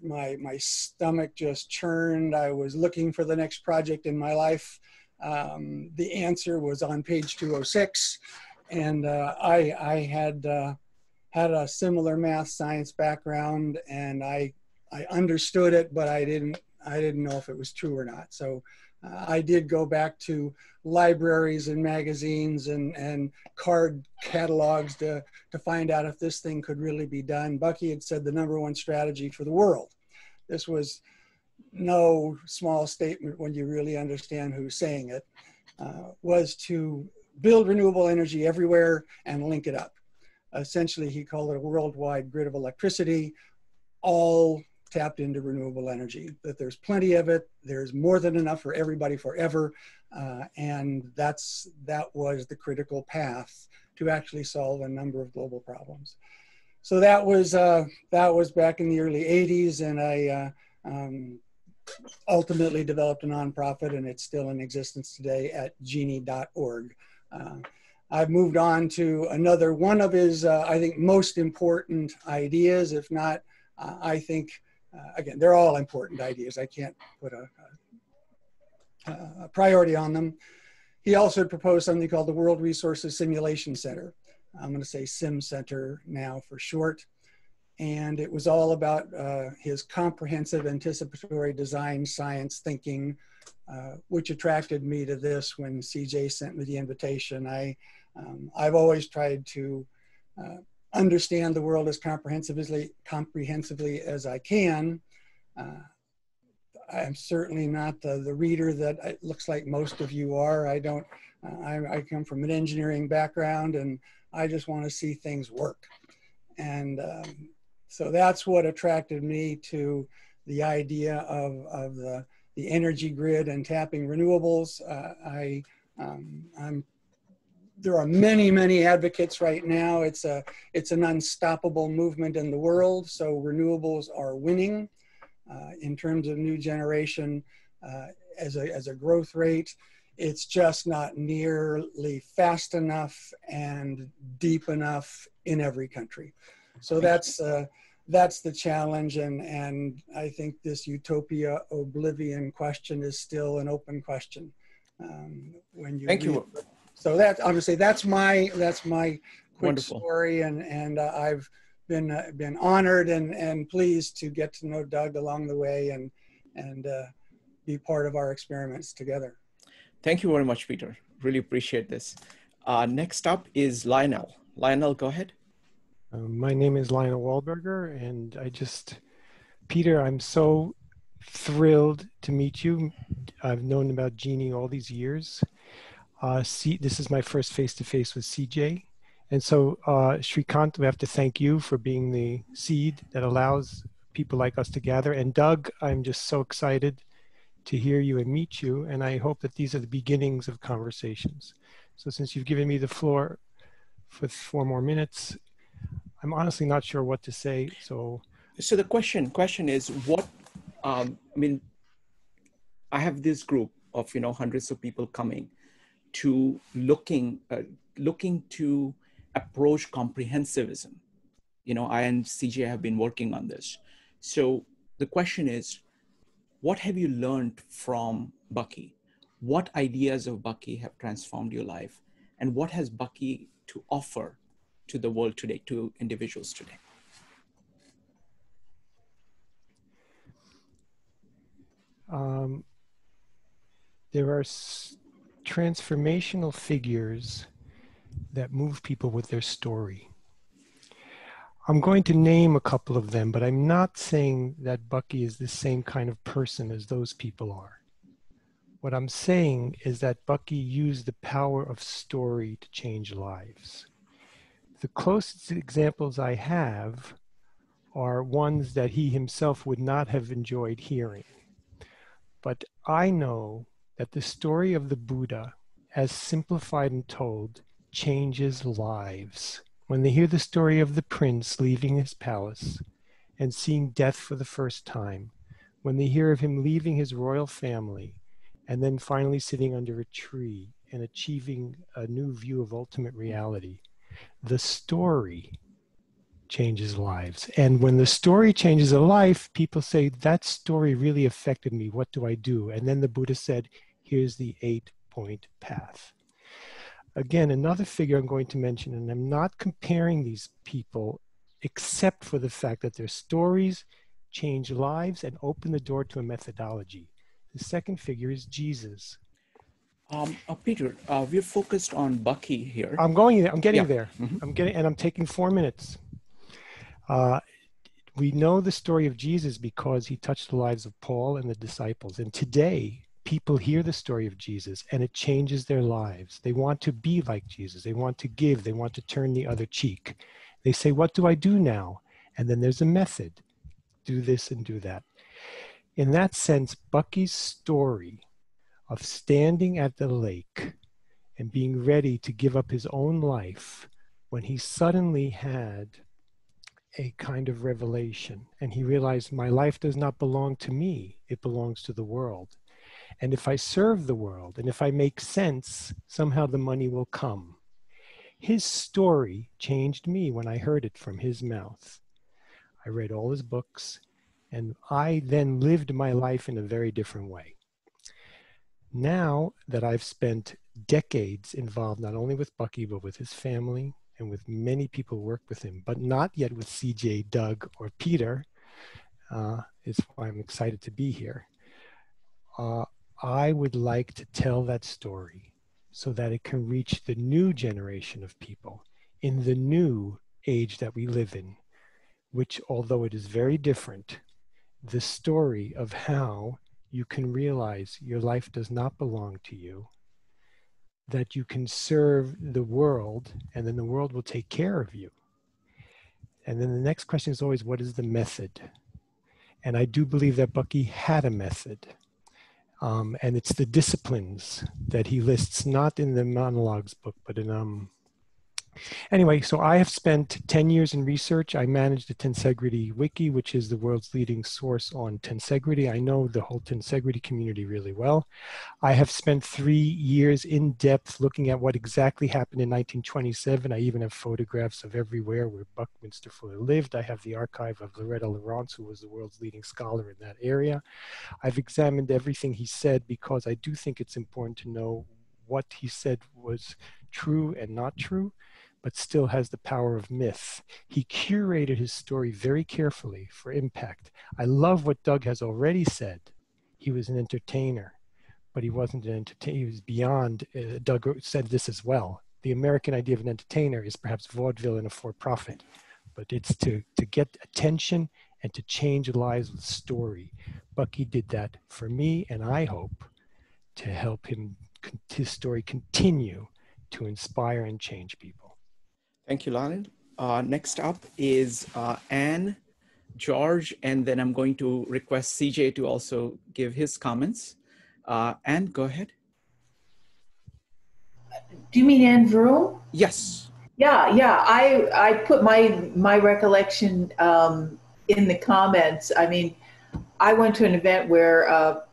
my stomach just churned. I was looking for the next project in my life. The answer was on page 206. And I had a similar math science background, and I understood it, but I didn't know if it was true or not. So I did go back to libraries and magazines and card catalogs to find out if this thing could really be done. Bucky had said the #1 strategy for the world. This was no small statement when you really understand who's saying it, was to build renewable energy everywhere and link it up. Essentially, he called it a worldwide grid of electricity, all tapped into renewable energy, that there's plenty of it, there's more than enough for everybody forever, and that was the critical path to actually solve a number of global problems. So that was back in the early 80s, and I ultimately developed a nonprofit, and it's still in existence today at genie.org. I've moved on to another one of his, I think, most important ideas, if not, I think, again, they're all important ideas. I can't put a priority on them. He also proposed something called the World Resources Simulation Center. I'm going to say Sim Center now for short. And it was all about his comprehensive anticipatory design science thinking, which attracted me to this when CJ sent me the invitation. I've always tried to understand the world as comprehensively as I can. I'm certainly not the reader that it looks like most of you are. I come from an engineering background, and I just want to see things work. And so that's what attracted me to the idea of the energy grid and tapping renewables. I'm there are many, many advocates right now. It's an unstoppable movement in the world. So renewables are winning in terms of new generation as a growth rate. It's just not nearly fast enough and deep enough in every country. So that's the challenge, and I think this utopia oblivion question is still an open question. When you Thank you. So that I'll just say that's my quick Wonderful story, and I've been honored and pleased to get to know Doug along the way and be part of our experiments together. Thank you very much, Peter. Really appreciate this. Next up is Lionel. Lionel, go ahead. My name is Lionel Wahlberger, and Peter, I'm so thrilled to meet you. I've known about Jeannie all these years. This is my first face-to-face with CJ. And so, Shrikant, we have to thank you for being the seed that allows people like us to gather. And Doug, I'm just so excited to hear you and meet you. And I hope that these are the beginnings of conversations. So since you've given me the floor for 4 more minutes, I'm honestly not sure what to say. So the question is what, I mean, I have this group of, hundreds of people coming to looking to approach comprehensivism. I and CJ have been working on this. So the question is, what have you learned from Bucky? What ideas of Bucky have transformed your life? And what has Bucky to offer to the world today, to individuals today? There are transformational figures that move people with their story. I'm going to name a couple of them, but I'm not saying that Bucky is the same kind of person as those people are. What I'm saying is that Bucky used the power of story to change lives. The closest examples I have are ones that he himself would not have enjoyed hearing. But I know that the story of the Buddha, as simplified and told, changes lives. When they hear the story of the prince leaving his palace and seeing death for the first time, when they hear of him leaving his royal family and then finally sitting under a tree and achieving a new view of ultimate reality, the story changes lives. And when the story changes a life, people say, that story really affected me. What do I do? And then the Buddha said, here's the 8-point path. Again, another figure I'm going to mention, and I'm not comparing these people except for the fact that their stories change lives and open the door to a methodology. The second figure is Jesus. Peter, we're focused on Bucky here. I'm getting there. Mm-hmm. I'm taking 4 minutes. We know the story of Jesus because he touched the lives of Paul and the disciples. And today, people hear the story of Jesus and it changes their lives. They want to be like Jesus. They want to give. They want to turn the other cheek. They say, what do I do now? And then there's a method. Do this and do that. In that sense, Bucky's story of standing at the lake and being ready to give up his own life when he suddenly had a kind of revelation and he realized my life does not belong to me, it belongs to the world. And if I serve the world and if I make sense, somehow the money will come. His story changed me when I heard it from his mouth. I read all his books and I then lived my life in a very different way. Now that I've spent decades involved not only with Bucky, but with his family and with many people who work with him, but not yet with CJ, Doug, or Peter, is why I'm excited to be here. I would like to tell that story so that it can reach the new generation of people in the new age that we live in, which, although it is very different, the story of how you can realize your life does not belong to you, that you can serve the world, and then the world will take care of you. And then the next question is always, what is the method? And I do believe that Bucky had a method. And it's the disciplines that he lists, not in the monologues book, but in anyway, so I have spent 10 years in research. I manage the Tensegrity Wiki, which is the world's leading source on tensegrity. I know the whole tensegrity community really well. I have spent 3 years in depth looking at what exactly happened in 1927. I even have photographs of everywhere where Buckminster Fuller lived. I have the archive of Loretta Lawrence, who was the world's leading scholar in that area. I've examined everything he said because I do think it's important to know what he said was true and not true, but still has the power of myth. He curated his story very carefully for impact. I love what Doug has already said. He was an entertainer, but he wasn't an entertainer. He was beyond, Doug said this as well. The American idea of an entertainer is perhaps vaudeville and a for-profit, but it's to get attention and to change lives with story. Bucky did that for me, and I hope to help his story continue to inspire and change people. Thank you, Lalan. Next up is Anne, George, and then I'm going to request CJ to also give his comments. Anne, go ahead. Do you mean Anne Vroom? Yes. Yeah. I put my recollection in the comments. I mean, I went to an event where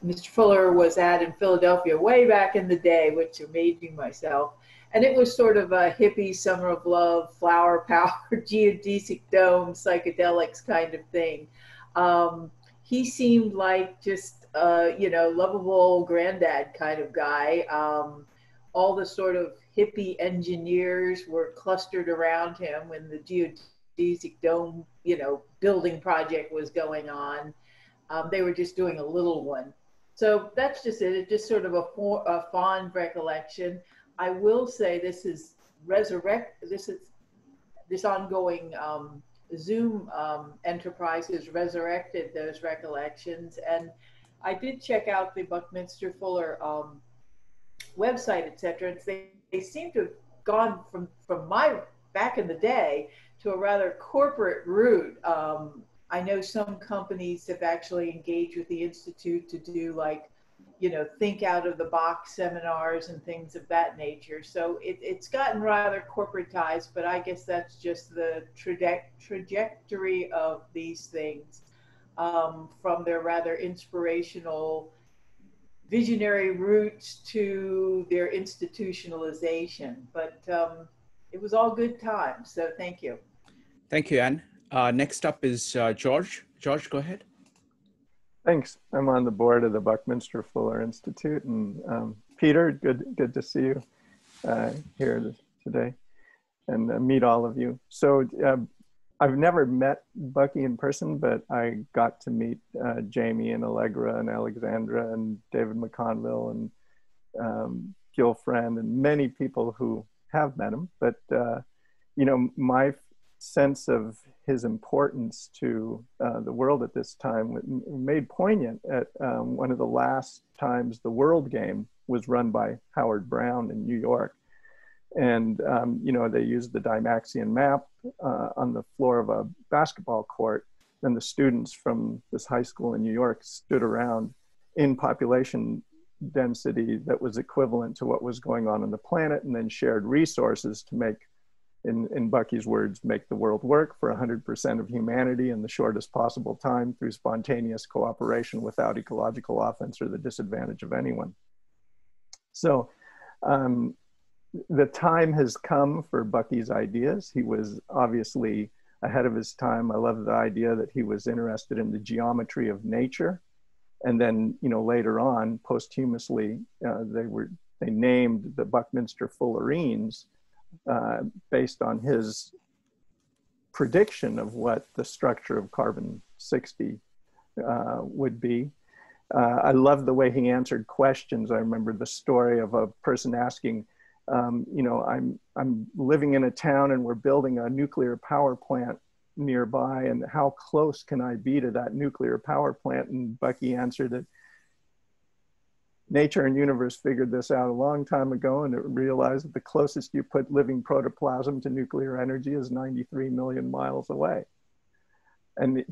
Mr. Fuller was at in Philadelphia way back in the day, which amazing myself. And it was sort of a hippie, summer of love, flower power, geodesic dome, psychedelics kind of thing. He seemed like just, lovable granddad kind of guy. All the sort of hippie engineers were clustered around him when the geodesic dome, building project was going on. They were just doing a little one. So that's just it. It's just sort of a fond recollection. I will say this ongoing Zoom enterprise has resurrected those recollections, and I did check out the Buckminster Fuller website, etc. They seem to have gone from my back in the day to a rather corporate route. I know some companies have actually engaged with the Institute to do think out of the box seminars and things of that nature. So it's gotten rather corporatized, but I guess that's just the trajectory of these things from their rather inspirational visionary roots to their institutionalization. But it was all good times. So thank you. Thank you, Anne. Next up is George. George, go ahead. Thanks. I'm on the board of the Buckminster Fuller Institute, and Peter, good to see you here today, and meet all of you. So I've never met Bucky in person, but I got to meet Jamie and Allegra and Alexandra and David McConville and Gil Friend and many people who have met him. But my sense of his importance to the world at this time made poignant at one of the last times the World Game was run by Howard Brown in New York. And, they used the Dymaxion map on the floor of a basketball court. And the students from this high school in New York stood around in population density that was equivalent to what was going on the planet, and then shared resources to make, in Bucky's words, make the world work for 100% of humanity in the shortest possible time through spontaneous cooperation without ecological offense or the disadvantage of anyone. So the time has come for Bucky's ideas. He was obviously ahead of his time. I love the idea that he was interested in the geometry of nature. And then, later on, posthumously, they named the Buckminster Fullerines based on his prediction of what the structure of carbon-60 would be. I love the way he answered questions. I remember the story of a person asking, I'm living in a town and we're building a nuclear power plant nearby, and how close can I be to that nuclear power plant? And Bucky answered that nature and universe figured this out a long time ago, and it realized that the closest you put living protoplasm to nuclear energy is 93 million miles away. And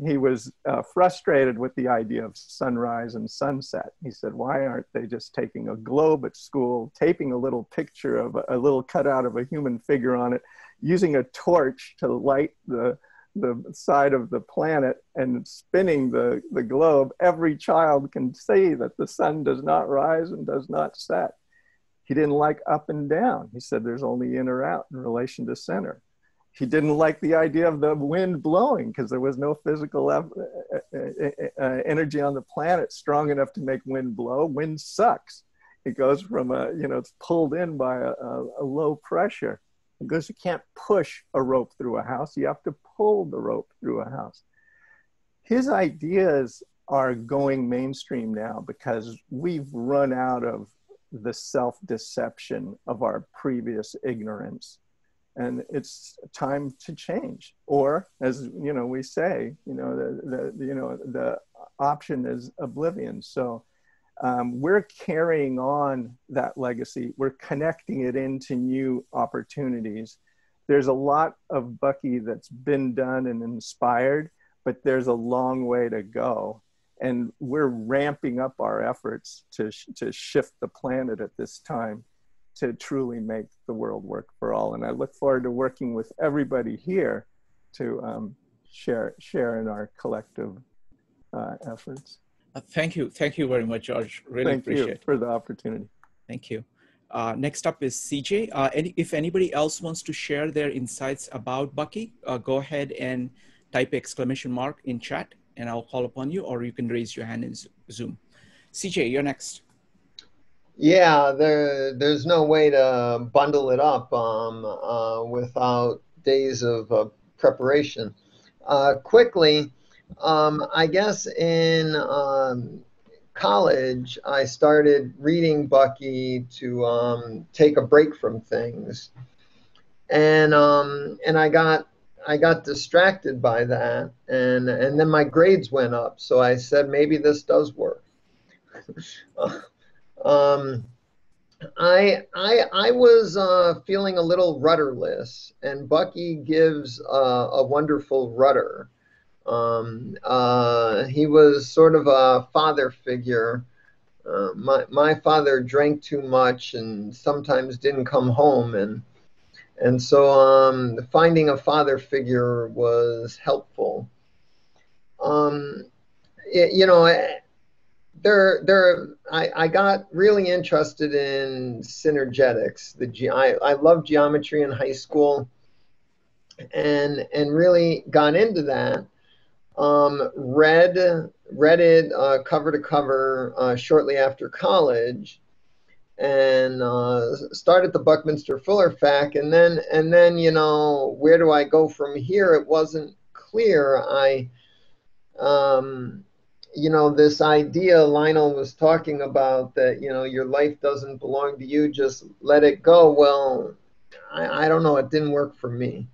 he was frustrated with the idea of sunrise and sunset. He said, why aren't they just taking a globe at school, taping a little picture of a little cutout of a human figure on it, using a torch to light the side of the planet and spinning the globe? Every child can see that the sun does not rise and does not set. He didn't like up and down. He said there's only in or out in relation to center. He didn't like the idea of the wind blowing because there was no physical energy on the planet strong enough to make wind blow. Wind sucks. It goes from it's pulled in by a low pressure. It goes, you can't push a rope through a house. You have to pull the rope through a house. His ideas are going mainstream now because we've run out of the self-deception of our previous ignorance. And it's time to change. Or, as we say, the option is oblivion. So we're carrying on that legacy. We're connecting it into new opportunities. There's a lot of Bucky that's been done and inspired, but there's a long way to go. And we're ramping up our efforts to shift the planet at this time to truly make the world work for all. And I look forward to working with everybody here to share in our collective efforts. Thank you very much, George. Really appreciate it. Thank you for the opportunity. Thank you. Next up is CJ. If anybody else wants to share their insights about Bucky, go ahead and type ! in chat and I'll call upon you, or you can raise your hand in Zoom. CJ, you're next. Yeah, there's no way to bundle it up without days of preparation. Quickly, I guess in college, I started reading Bucky to take a break from things, and I got distracted by that, and then my grades went up. So I said, maybe this does work. I was feeling a little rudderless, and Bucky gives a wonderful rudder. He was sort of a father figure. My father drank too much and sometimes didn't come home, and so finding a father figure was helpful. I got really interested in synergetics. I loved geometry in high school, and really got into that. Read it cover to cover shortly after college, and started the Buckminster Fuller FAQ, and then where do I go from here? It wasn't clear. This idea Lionel was talking about, that your life doesn't belong to you, just let it go. Well, I don't know, it didn't work for me.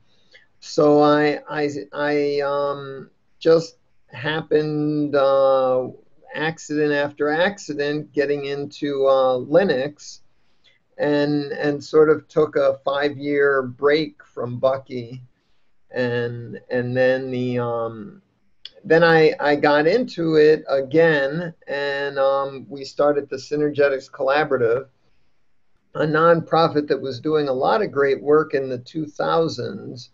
So I just happened, accident after accident, getting into Linux, and sort of took a 5-year break from Bucky, and then then I got into it again, and we started the Synergetics Collaborative, a nonprofit that was doing a lot of great work in the 2000s,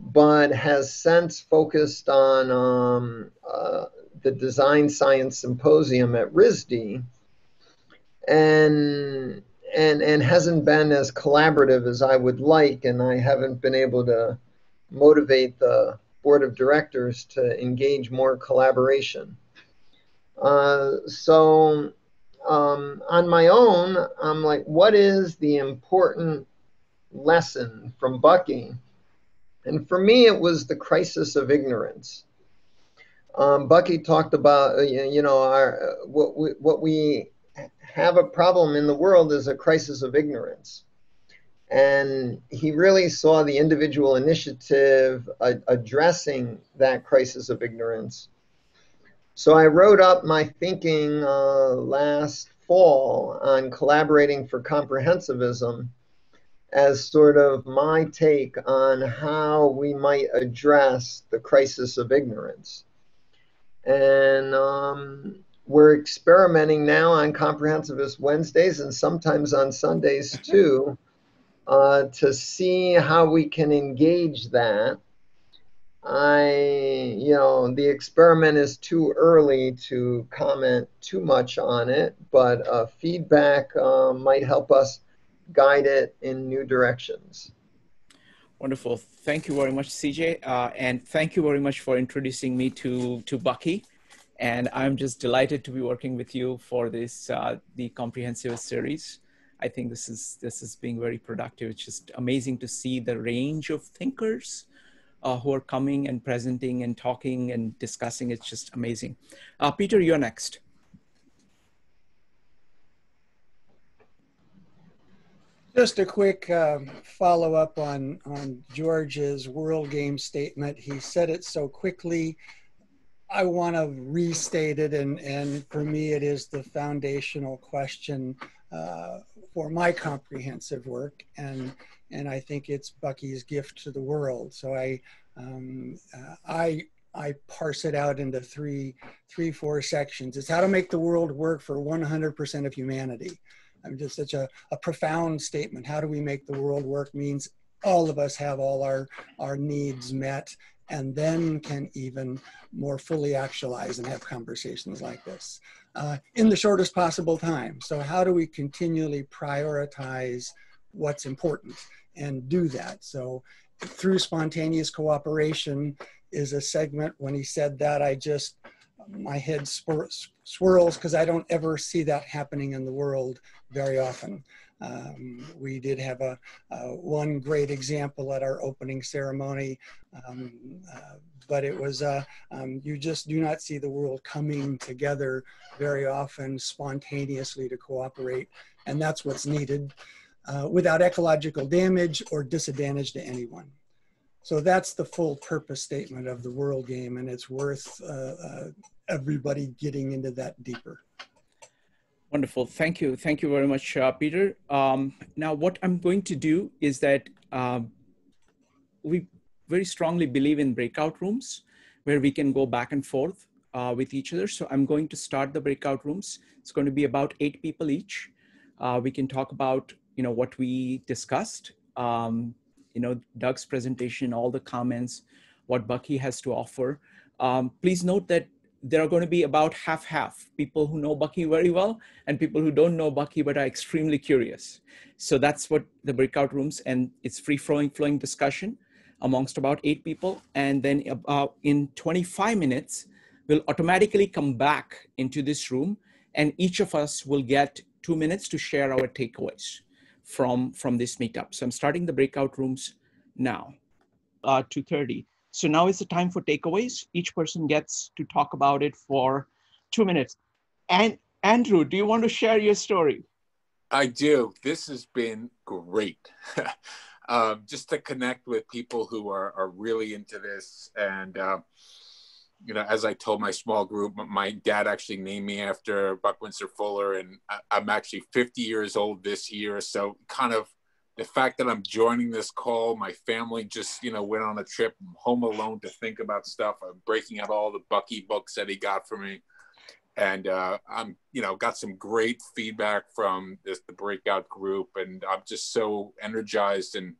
but has since focused on the Design Science Symposium at RISD, and hasn't been as collaborative as I would like, and I haven't been able to motivate the board of directors to engage more collaboration. So on my own, I'm like, what is the important lesson from Bucky? And for me, it was the crisis of ignorance. Bucky talked about, what we have a problem in the world is a crisis of ignorance. And he really saw the individual initiative addressing that crisis of ignorance. So I wrote up my thinking last fall on collaborating for comprehensivism. as sort of my take on how we might address the crisis of ignorance. And we're experimenting now on Comprehensivist Wednesdays and sometimes on Sundays too, to see how we can engage that. The experiment is too early to comment too much on it, but feedback might help us guide it in new directions. Wonderful. Thank you very much, CJ. And thank you very much for introducing me to Bucky. And I'm just delighted to be working with you for this, the Comprehensive series. I think this is being very productive. It's just amazing to see the range of thinkers who are coming and presenting and talking and discussing. It's just amazing. Peter, you're next. Just a quick follow-up on George's World Game statement. He said it so quickly. I want to restate it, and for me, it is the foundational question for my comprehensive work, and I think it's Bucky's gift to the world. So I parse it out into four sections. It's how to make the world work for 100% of humanity. I mean, just such a profound statement. How do we make the world work means all of us have all our needs met, and then can even more fully actualize and have conversations like this in the shortest possible time. So how do we continually prioritize what's important and do that? So through spontaneous cooperation is a segment. When he said that, my head swirls because I don't ever see that happening in the world very often. We did have one great example at our opening ceremony, but it was, you just do not see the world coming together very often spontaneously to cooperate, and that's what's needed without ecological damage or disadvantage to anyone. So that's the full purpose statement of the World Game, and it's worth everybody getting into that deeper. Wonderful. Thank you. Thank you very much, Peter. Now, what I'm going to do is that we very strongly believe in breakout rooms where we can go back and forth with each other. So I'm going to start the breakout rooms. It's going to be about 8 people each. We can talk about, what we discussed, Doug's presentation, all the comments, what Bucky has to offer. Please note that there are going to be about half-half, people who know Bucky very well and people who don't know Bucky but are extremely curious. So that's what the breakout rooms, and it's free-flowing discussion amongst about 8 people. And then in 25 minutes, we'll automatically come back into this room, and each of us will get 2 minutes to share our takeaways from this meetup. So I'm starting the breakout rooms now, 2:30. So now is the time for takeaways. Each person gets to talk about it for 2 minutes. And Andrew, do you want to share your story? I do. This has been great. Just to connect with people who are really into this. And, as I told my small group, my dad actually named me after Buckminster Fuller, and I'm actually 50 years old this year. So kind of the fact that I'm joining this call, my family just, went on a trip home alone to think about stuff. I'm breaking out all the Bucky books that he got for me. And I'm, got some great feedback from the breakout group. And I'm just so energized and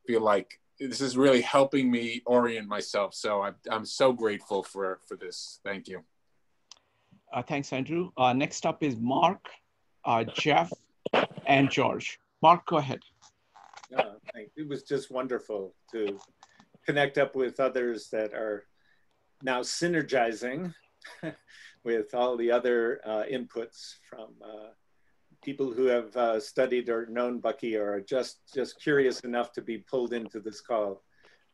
feel like this is really helping me orient myself. So I'm so grateful for this. Thank you. Thanks, Andrew. Next up is Mark, Jeff, and George. Mark, go ahead. It was just wonderful to connect up with others that are now synergizing with all the other inputs from people who have studied or known Bucky or are just curious enough to be pulled into this call.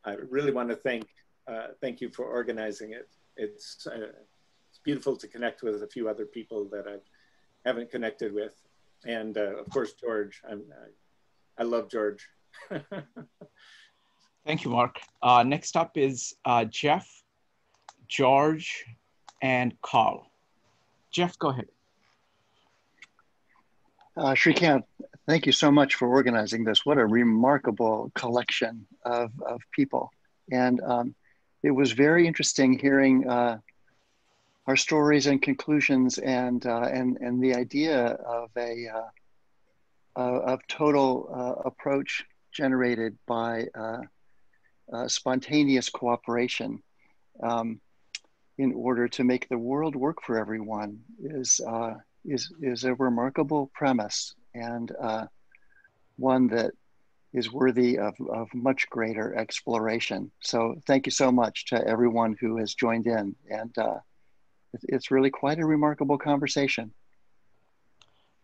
I really want to thank you for organizing it. It's beautiful to connect with a few other people that I haven't connected with. And of course, George, I love George. Thank you, Mark. Next up is Jeff, George, and Carl. Jeff, go ahead. Shrikant, Thank you so much for organizing this. What a remarkable collection of people. And it was very interesting hearing our stories and conclusions and the idea of a total approach generated by spontaneous cooperation in order to make the world work for everyone is a remarkable premise, and one that is worthy of much greater exploration. So thank you so much to everyone who has joined in, and it's really quite a remarkable conversation.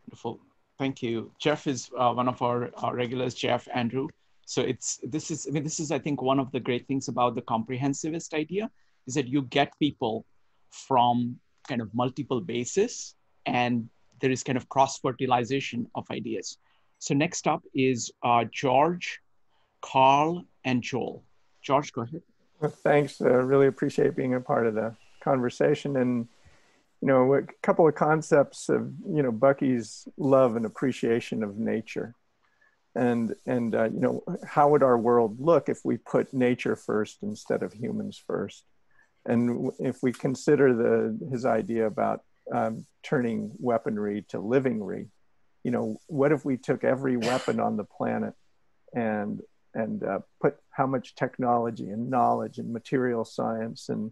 Wonderful. Thank you. Jeff is one of our regulars, Jeff, Andrew. So this is, I think, one of the great things about the comprehensivist idea is that you get people from kind of multiple bases, and there is kind of cross-fertilization of ideas. So next up is George, Carl, and Joel. George, go ahead. Well, thanks. Really appreciate being a part of the conversation. And, you know, a couple of concepts of, you know, Bucky's love and appreciation of nature. And you know, how would our world look if we put nature first instead of humans first? And if we consider his idea about turning weaponry to livingry, you know, what if we took every weapon on the planet and put how much technology and knowledge and material science and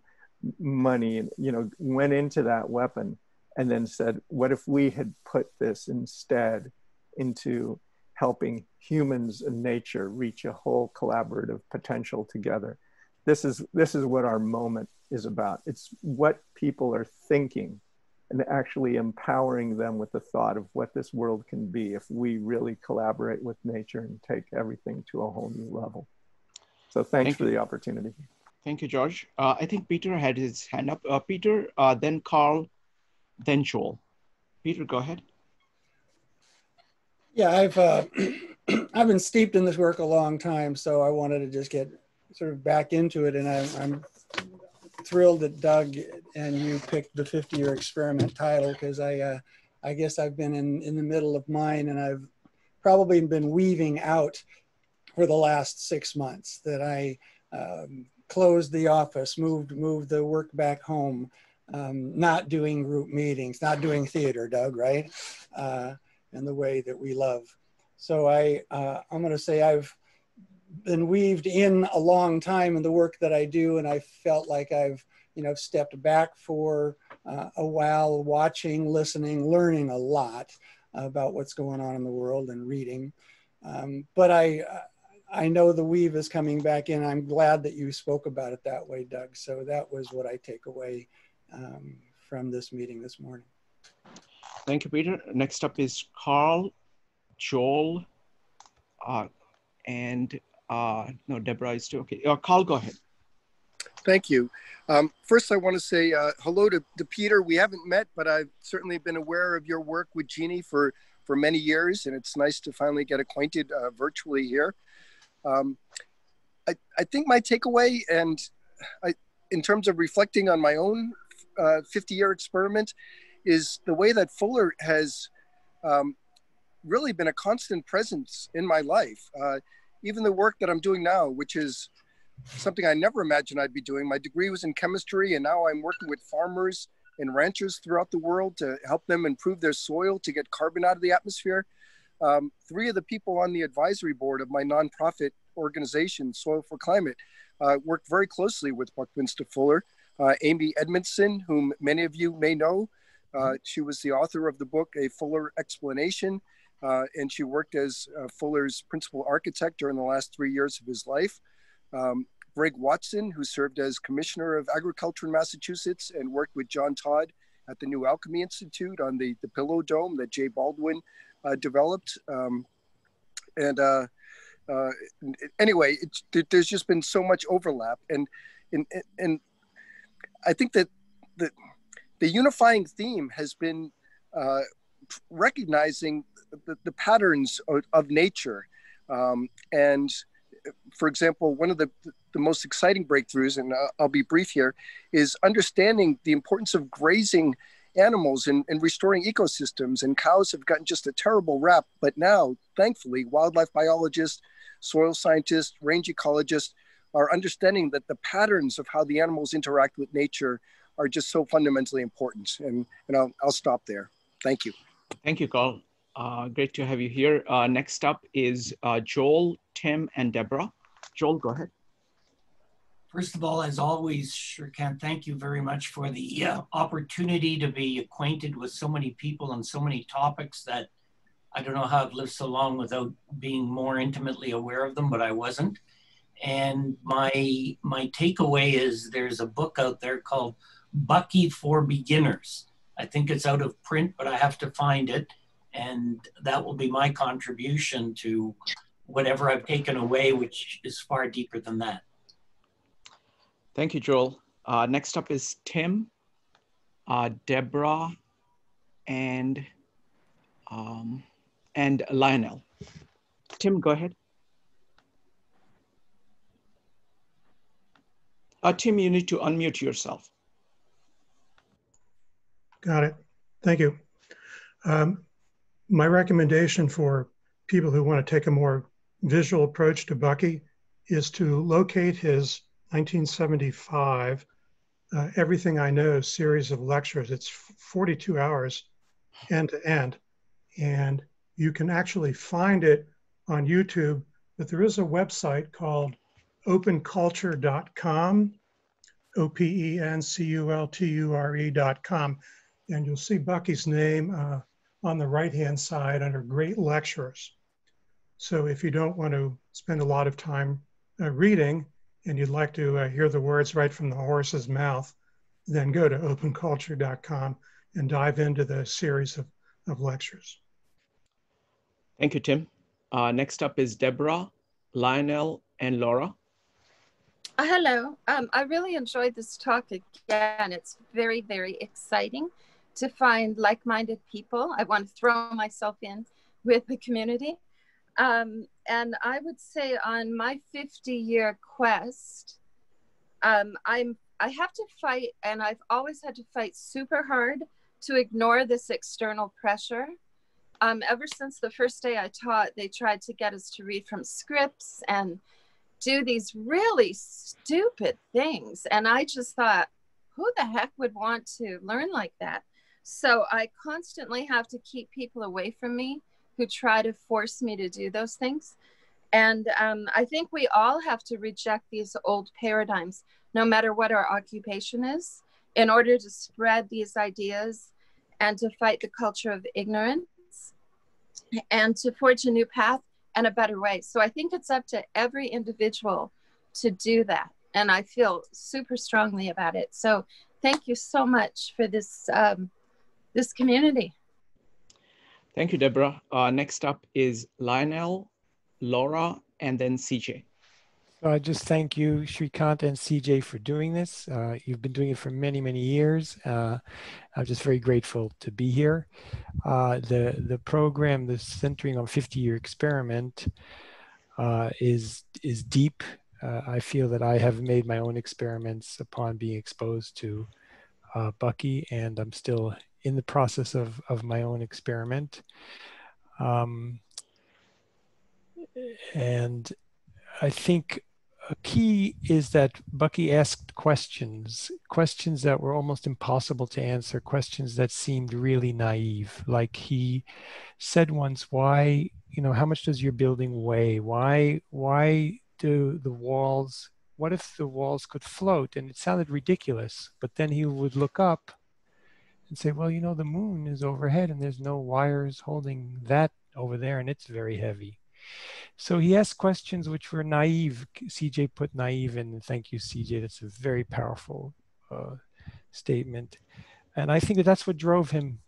money and, you know, went into that weapon, and then said, what if we had put this instead into helping humans and nature reach a whole collaborative potential together? This is what our moment is about. It's what people are thinking, and actually empowering them with the thought of what this world can be if we really collaborate with nature and take everything to a whole new level. So thanks for the opportunity. Thank you, George. I think Peter had his hand up. Peter, then Carl, then Joel. Peter, go ahead. Yeah, I've been steeped in this work a long time, so I wanted to just get sort of back into it, and I'm thrilled that Doug and you picked the 50-year experiment title, because I guess I've been in the middle of mine, and I've probably been weaving out for the last 6 months that I closed the office, moved the work back home, not doing group meetings, not doing theater, Doug, right? In the way that we love. So I'm going to say I've been weaved in a long time in the work that I do, and I felt like I've stepped back for a while, watching, listening, learning a lot about what's going on in the world and reading. But I know the weave is coming back in. I'm glad that you spoke about it that way, Doug. So that was what I take away from this meeting this morning. Thank you, Peter. Next up is Carl, Joel, and no, Deborah is too. Okay, Carl, go ahead. Thank you. First, I want to say hello to Peter. We haven't met, but I've certainly been aware of your work with Jeannie for many years, and it's nice to finally get acquainted virtually here. I think my takeaway, and in terms of reflecting on my own 50-year experiment, is the way that Fuller has really been a constant presence in my life. Even the work that I'm doing now, which is something I never imagined I'd be doing. My degree was in chemistry, and now I'm working with farmers and ranchers throughout the world to help them improve their soil to get carbon out of the atmosphere. 3 of the people on the advisory board of my nonprofit organization, Soil for Climate, worked very closely with Buckminster Fuller. Amy Edmondson, whom many of you may know, she was the author of the book, A Fuller Explanation, and she worked as Fuller's principal architect during the last 3 years of his life. Greg Watson, who served as Commissioner of Agriculture in Massachusetts and worked with John Todd at the New Alchemy Institute on the Pillow Dome that Jay Baldwin developed. Anyway, there's just been so much overlap. And I think that the unifying theme has been recognizing the patterns of nature. And for example, one of the most exciting breakthroughs, and I'll be brief here, is understanding the importance of grazing animals and restoring ecosystems. And cows have gotten just a terrible rap. But now, thankfully, wildlife biologists, soil scientists, range ecologists are understanding that the patterns of how the animals interact with nature are just so fundamentally important. And I'll stop there. Thank you. Thank you, Carl. Great to have you here. Next up is Joel, Tim, and Deborah. Joel, go ahead. First of all, as always, Shrikant, thank you very much for the opportunity to be acquainted with so many people and so many topics that I don't know how I've lived so long without being more intimately aware of them, but I wasn't. And my takeaway is there's a book out there called Bucky for Beginners. I think it's out of print, but I have to find it. And that will be my contribution to whatever I've taken away, which is far deeper than that. Thank you, Joel. Next up is Tim, Deborah, and Lionel. Tim, go ahead. Tim, you need to unmute yourself. Got it. Thank you. My recommendation for people who want to take a more visual approach to Bucky is to locate his 1975 Everything I Know series of lectures. It's 42 hours end to end. And you can actually find it on YouTube, but there is a website called openculture.com, OPENCULTURE.com. And you'll see Bucky's name on the right-hand side under Great Lecturers. So if you don't want to spend a lot of time reading and you'd like to hear the words right from the horse's mouth, then go to openculture.com and dive into the series of lectures. Thank you, Tim. Next up is Deborah, Lionel, and Laura. Hello. I really enjoyed this talk again. It's very, very exciting to find like-minded people. I want to throw myself in with the community. And I would say on my 50-year quest, I have to fight, and I've always had to fight super hard to ignore this external pressure. Ever since the first day I taught, they tried to get us to read from scripts and do these really stupid things. And I just thought, who the heck would want to learn like that? So I constantly have to keep people away from me who try to force me to do those things. And I think we all have to reject these old paradigms, no matter what our occupation is, in order to spread these ideas and to fight the culture of ignorance and to forge a new path and a better way. So I think it's up to every individual to do that. And I feel super strongly about it. So thank you so much for this, this community. Thank you, Deborah. Next up is Lionel, Laura, and then CJ. So I just thank you, Shrikant and CJ, for doing this. You've been doing it for many, many years. I'm just very grateful to be here. The program, the Centering on 50-Year Experiment, is deep. I feel that I have made my own experiments upon being exposed to Bucky, and I'm still in the process of my own experiment. And I think a key is that Bucky asked questions that were almost impossible to answer, questions that seemed really naive. Like he said once, why, how much does your building weigh? Why do the walls, what if the walls could float? And it sounded ridiculous, but then he would look up and say, well, the moon is overhead and there's no wires holding that over there and it's very heavy. So he asked questions which were naive. CJ put naive in. Thank you, CJ. That's a very powerful statement. And I think that's what drove him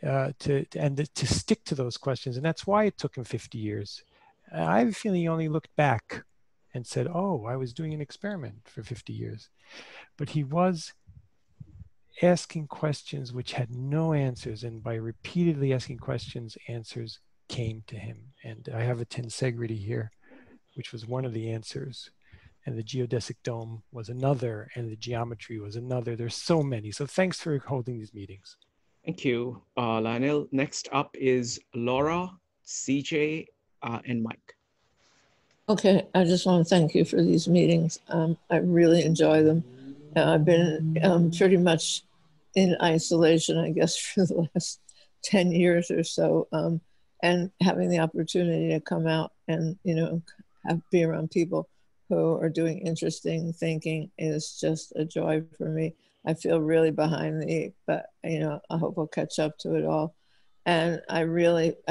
to stick to those questions. And that's why it took him 50 years. I have a feeling he only looked back and said, oh, I was doing an experiment for 50 years. But he was asking questions which had no answers. And by repeatedly asking questions, answers came to him. And I have a tensegrity here, which was one of the answers. And the geodesic dome was another, and the geometry was another. There's so many. So thanks for holding these meetings. Thank you, Lionel. Next up is Laura, CJ, and Mike. Okay, I just want to thank you for these meetings. I really enjoy them. I've been pretty much in isolation, I guess, for the last 10 years or so. And having the opportunity to come out and, you know, be around people who are doing interesting thinking is just a joy for me. I feel really behind the, but, you know, I hope I'll catch up to it all. And I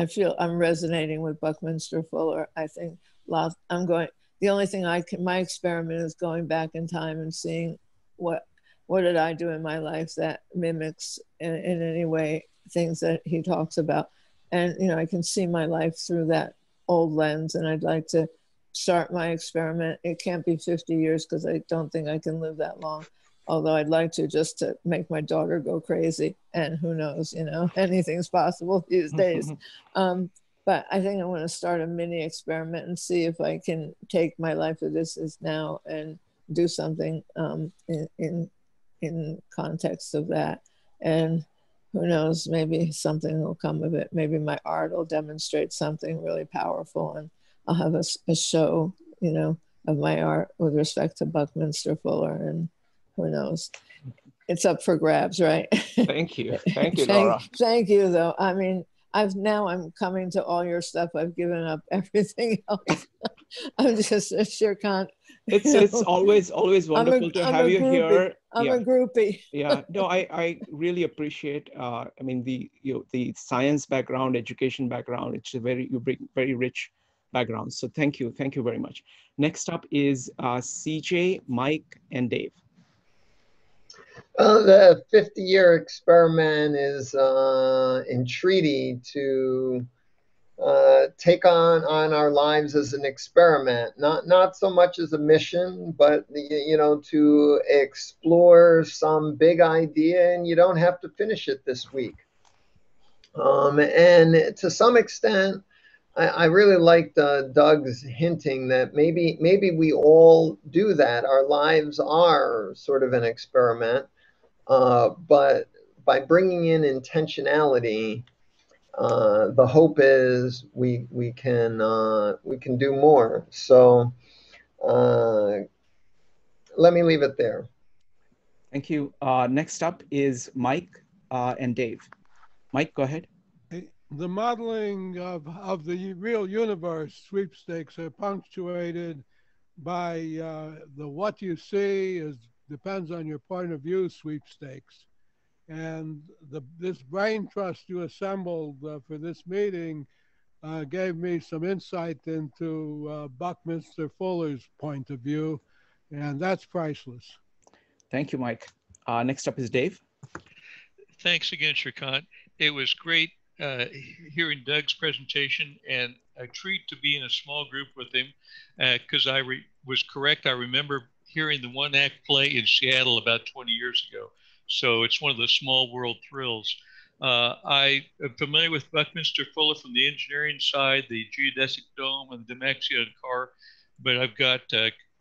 feel I'm resonating with Buckminster Fuller. I think the only thing my experiment is going back in time and seeing what did I do in my life that mimics in any way things that he talks about. And, you know, I can see my life through that old lens, and I'd like to start my experiment. It can't be 50 years because I don't think I can live that long. Although I'd like to, just to make my daughter go crazy, and who knows, you know, anything's possible these days. But I think I want to start a mini experiment and see if I can take my life as this is now and do something in context of that. And who knows, maybe something will come of it. Maybe my art will demonstrate something really powerful, and I'll have a show, you know, of my art with respect to Buckminster Fuller, and who knows. It's up for grabs, right? Thank you. Thank you, Laura. Thank you, though. I mean, I'm coming to all your stuff. I've given up everything else. I'm just a sure can't. It's always wonderful to have you here. I'm a groupie. Yeah, no, I really appreciate. I mean, the science background, education background. It's you bring very rich background. So thank you very much. Next up is CJ, Mike, and Dave. The 50-year experiment is entreaty to take on our lives as an experiment, not so much as a mission, but, you know, to explore some big idea, and you don't have to finish it this week. And to some extent, I really liked Doug's hinting that maybe we all do that. Our lives are sort of an experiment, but by bringing in intentionality, the hope is we can do more. So let me leave it there. Thank you. Next up is Mike and Dave. Mike, go ahead. The modeling of the real universe sweepstakes are punctuated by the what you see depends on your point of view sweepstakes. And this brain trust you assembled for this meeting gave me some insight into Buckminster Fuller's point of view, and that's priceless. Thank you, Mike. Next up is Dave. Thanks again, Shrikant. It was great hearing Doug's presentation, and a treat to be in a small group with him, because I was correct. I remember hearing the one-act play in Seattle about 20 years ago. So it's one of the small world thrills. I am familiar with Buckminster Fuller from the engineering side, the geodesic dome and the Demaxia car, but I've got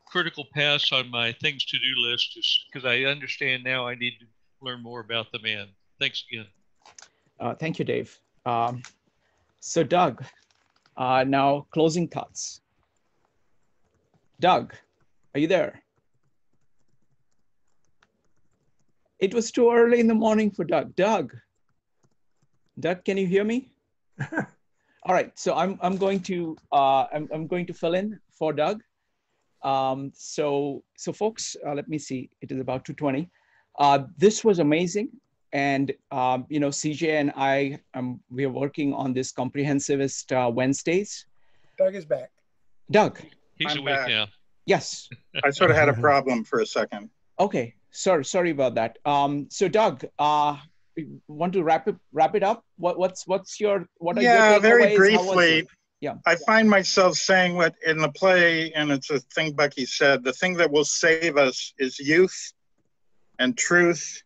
critical paths on my things to do list because I understand now I need to learn more about the man. Thanks again. Thank you, Dave. So Doug, now closing thoughts. Doug, are you there? It was too early in the morning for Doug. Doug, can you hear me? All right, so I'm going to fill in for Doug. So folks, let me see. It is about 2:20. This was amazing, and you know, CJ and I, we are working on this Comprehensivist Wednesdays. Doug is back. Doug, he's awake now. Yes. I sort of had a problem for a second. Okay, sorry about that. So Doug, want to wrap it up? What are your takeaways? Very briefly. Yeah. I find myself saying what in the play, and it's a thing Bucky said, the thing that will save us is youth and truth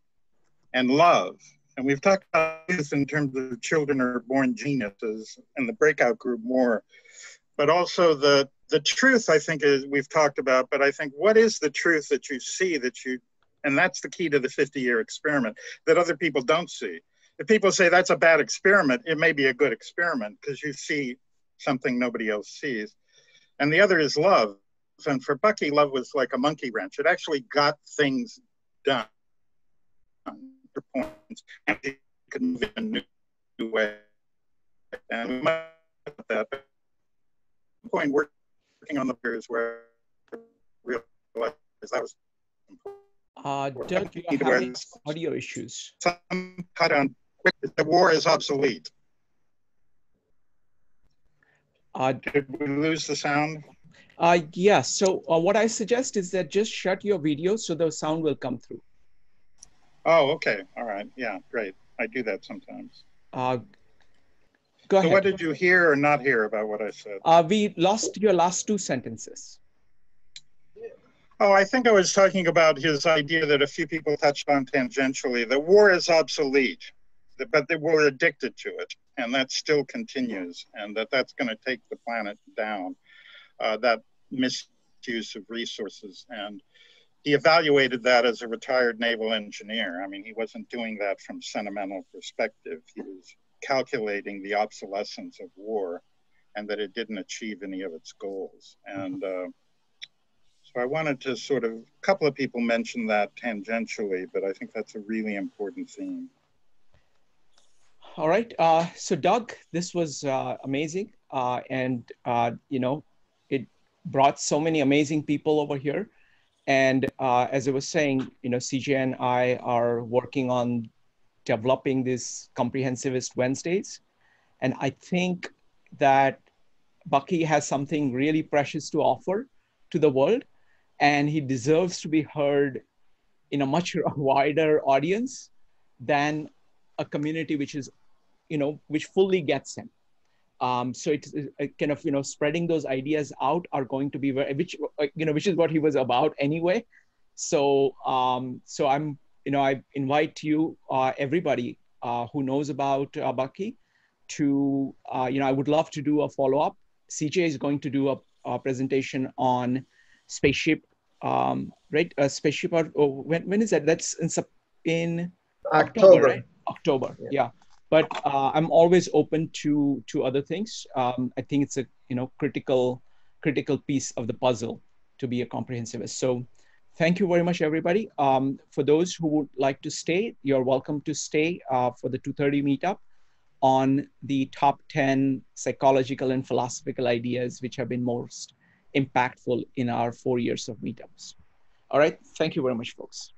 and love. And we've talked about youth in terms of children are born geniuses and the breakout group more. But also the truth, I think, is we've talked about, but I think what is the truth that you see and that's the key to the 50-year experiment that other people don't see. if people say that's a bad experiment, it may be a good experiment because you see something nobody else sees. And the other is love. And for Bucky, love was like a monkey wrench. It actually got things done. Points, and he could move in a new way. And we might have that. But the point working on the peers where I realized that was important. Doug, you are having audio issues. Some cut on the war is obsolete. Did we lose the sound? Yeah, so what I suggest is that just shut your video so the sound will come through. Oh, okay. All right. Yeah, great. I do that sometimes. Go so ahead. What did you hear or not hear about what I said? We lost your last two sentences. Oh, I think I was talking about his idea that a few people touched on tangentially. The war is obsolete, but they were addicted to it. And that still continues. And that's going to take the planet down. That misuse of resources. And he evaluated that as a retired naval engineer. I mean, he wasn't doing that from sentimental perspective. He was calculating the obsolescence of war and that it didn't achieve any of its goals. And so I wanted to sort of, a couple of people mentioned that tangentially, but I think that's a really important theme. All right. So Doug, this was amazing. And, you know, it brought so many amazing people over here. And as I was saying, you know, CJ and I are working on developing these Comprehensivist Wednesdays. And I think that Bucky has something really precious to offer to the world. And he deserves to be heard in a much wider audience than a community which is, you know, which fully gets him. So it's kind of, you know, spreading those ideas out are going to be very, which, you know, which is what he was about anyway. So, so I'm, you know, I invite you, everybody who knows about Bucky to, you know, I would love to do a follow-up. CJ is going to do a presentation on spaceship, right? Spaceship, when is that? That's in October, right? October, yeah. But I'm always open to other things. I think it's a, you know, critical piece of the puzzle to be a comprehensivist. So thank you very much, everybody. For those who would like to stay, you're welcome to stay for the 2:30 meetup on the top 10 psychological and philosophical ideas which have been most impactful in our 4 years of meetups. All right, thank you very much, folks.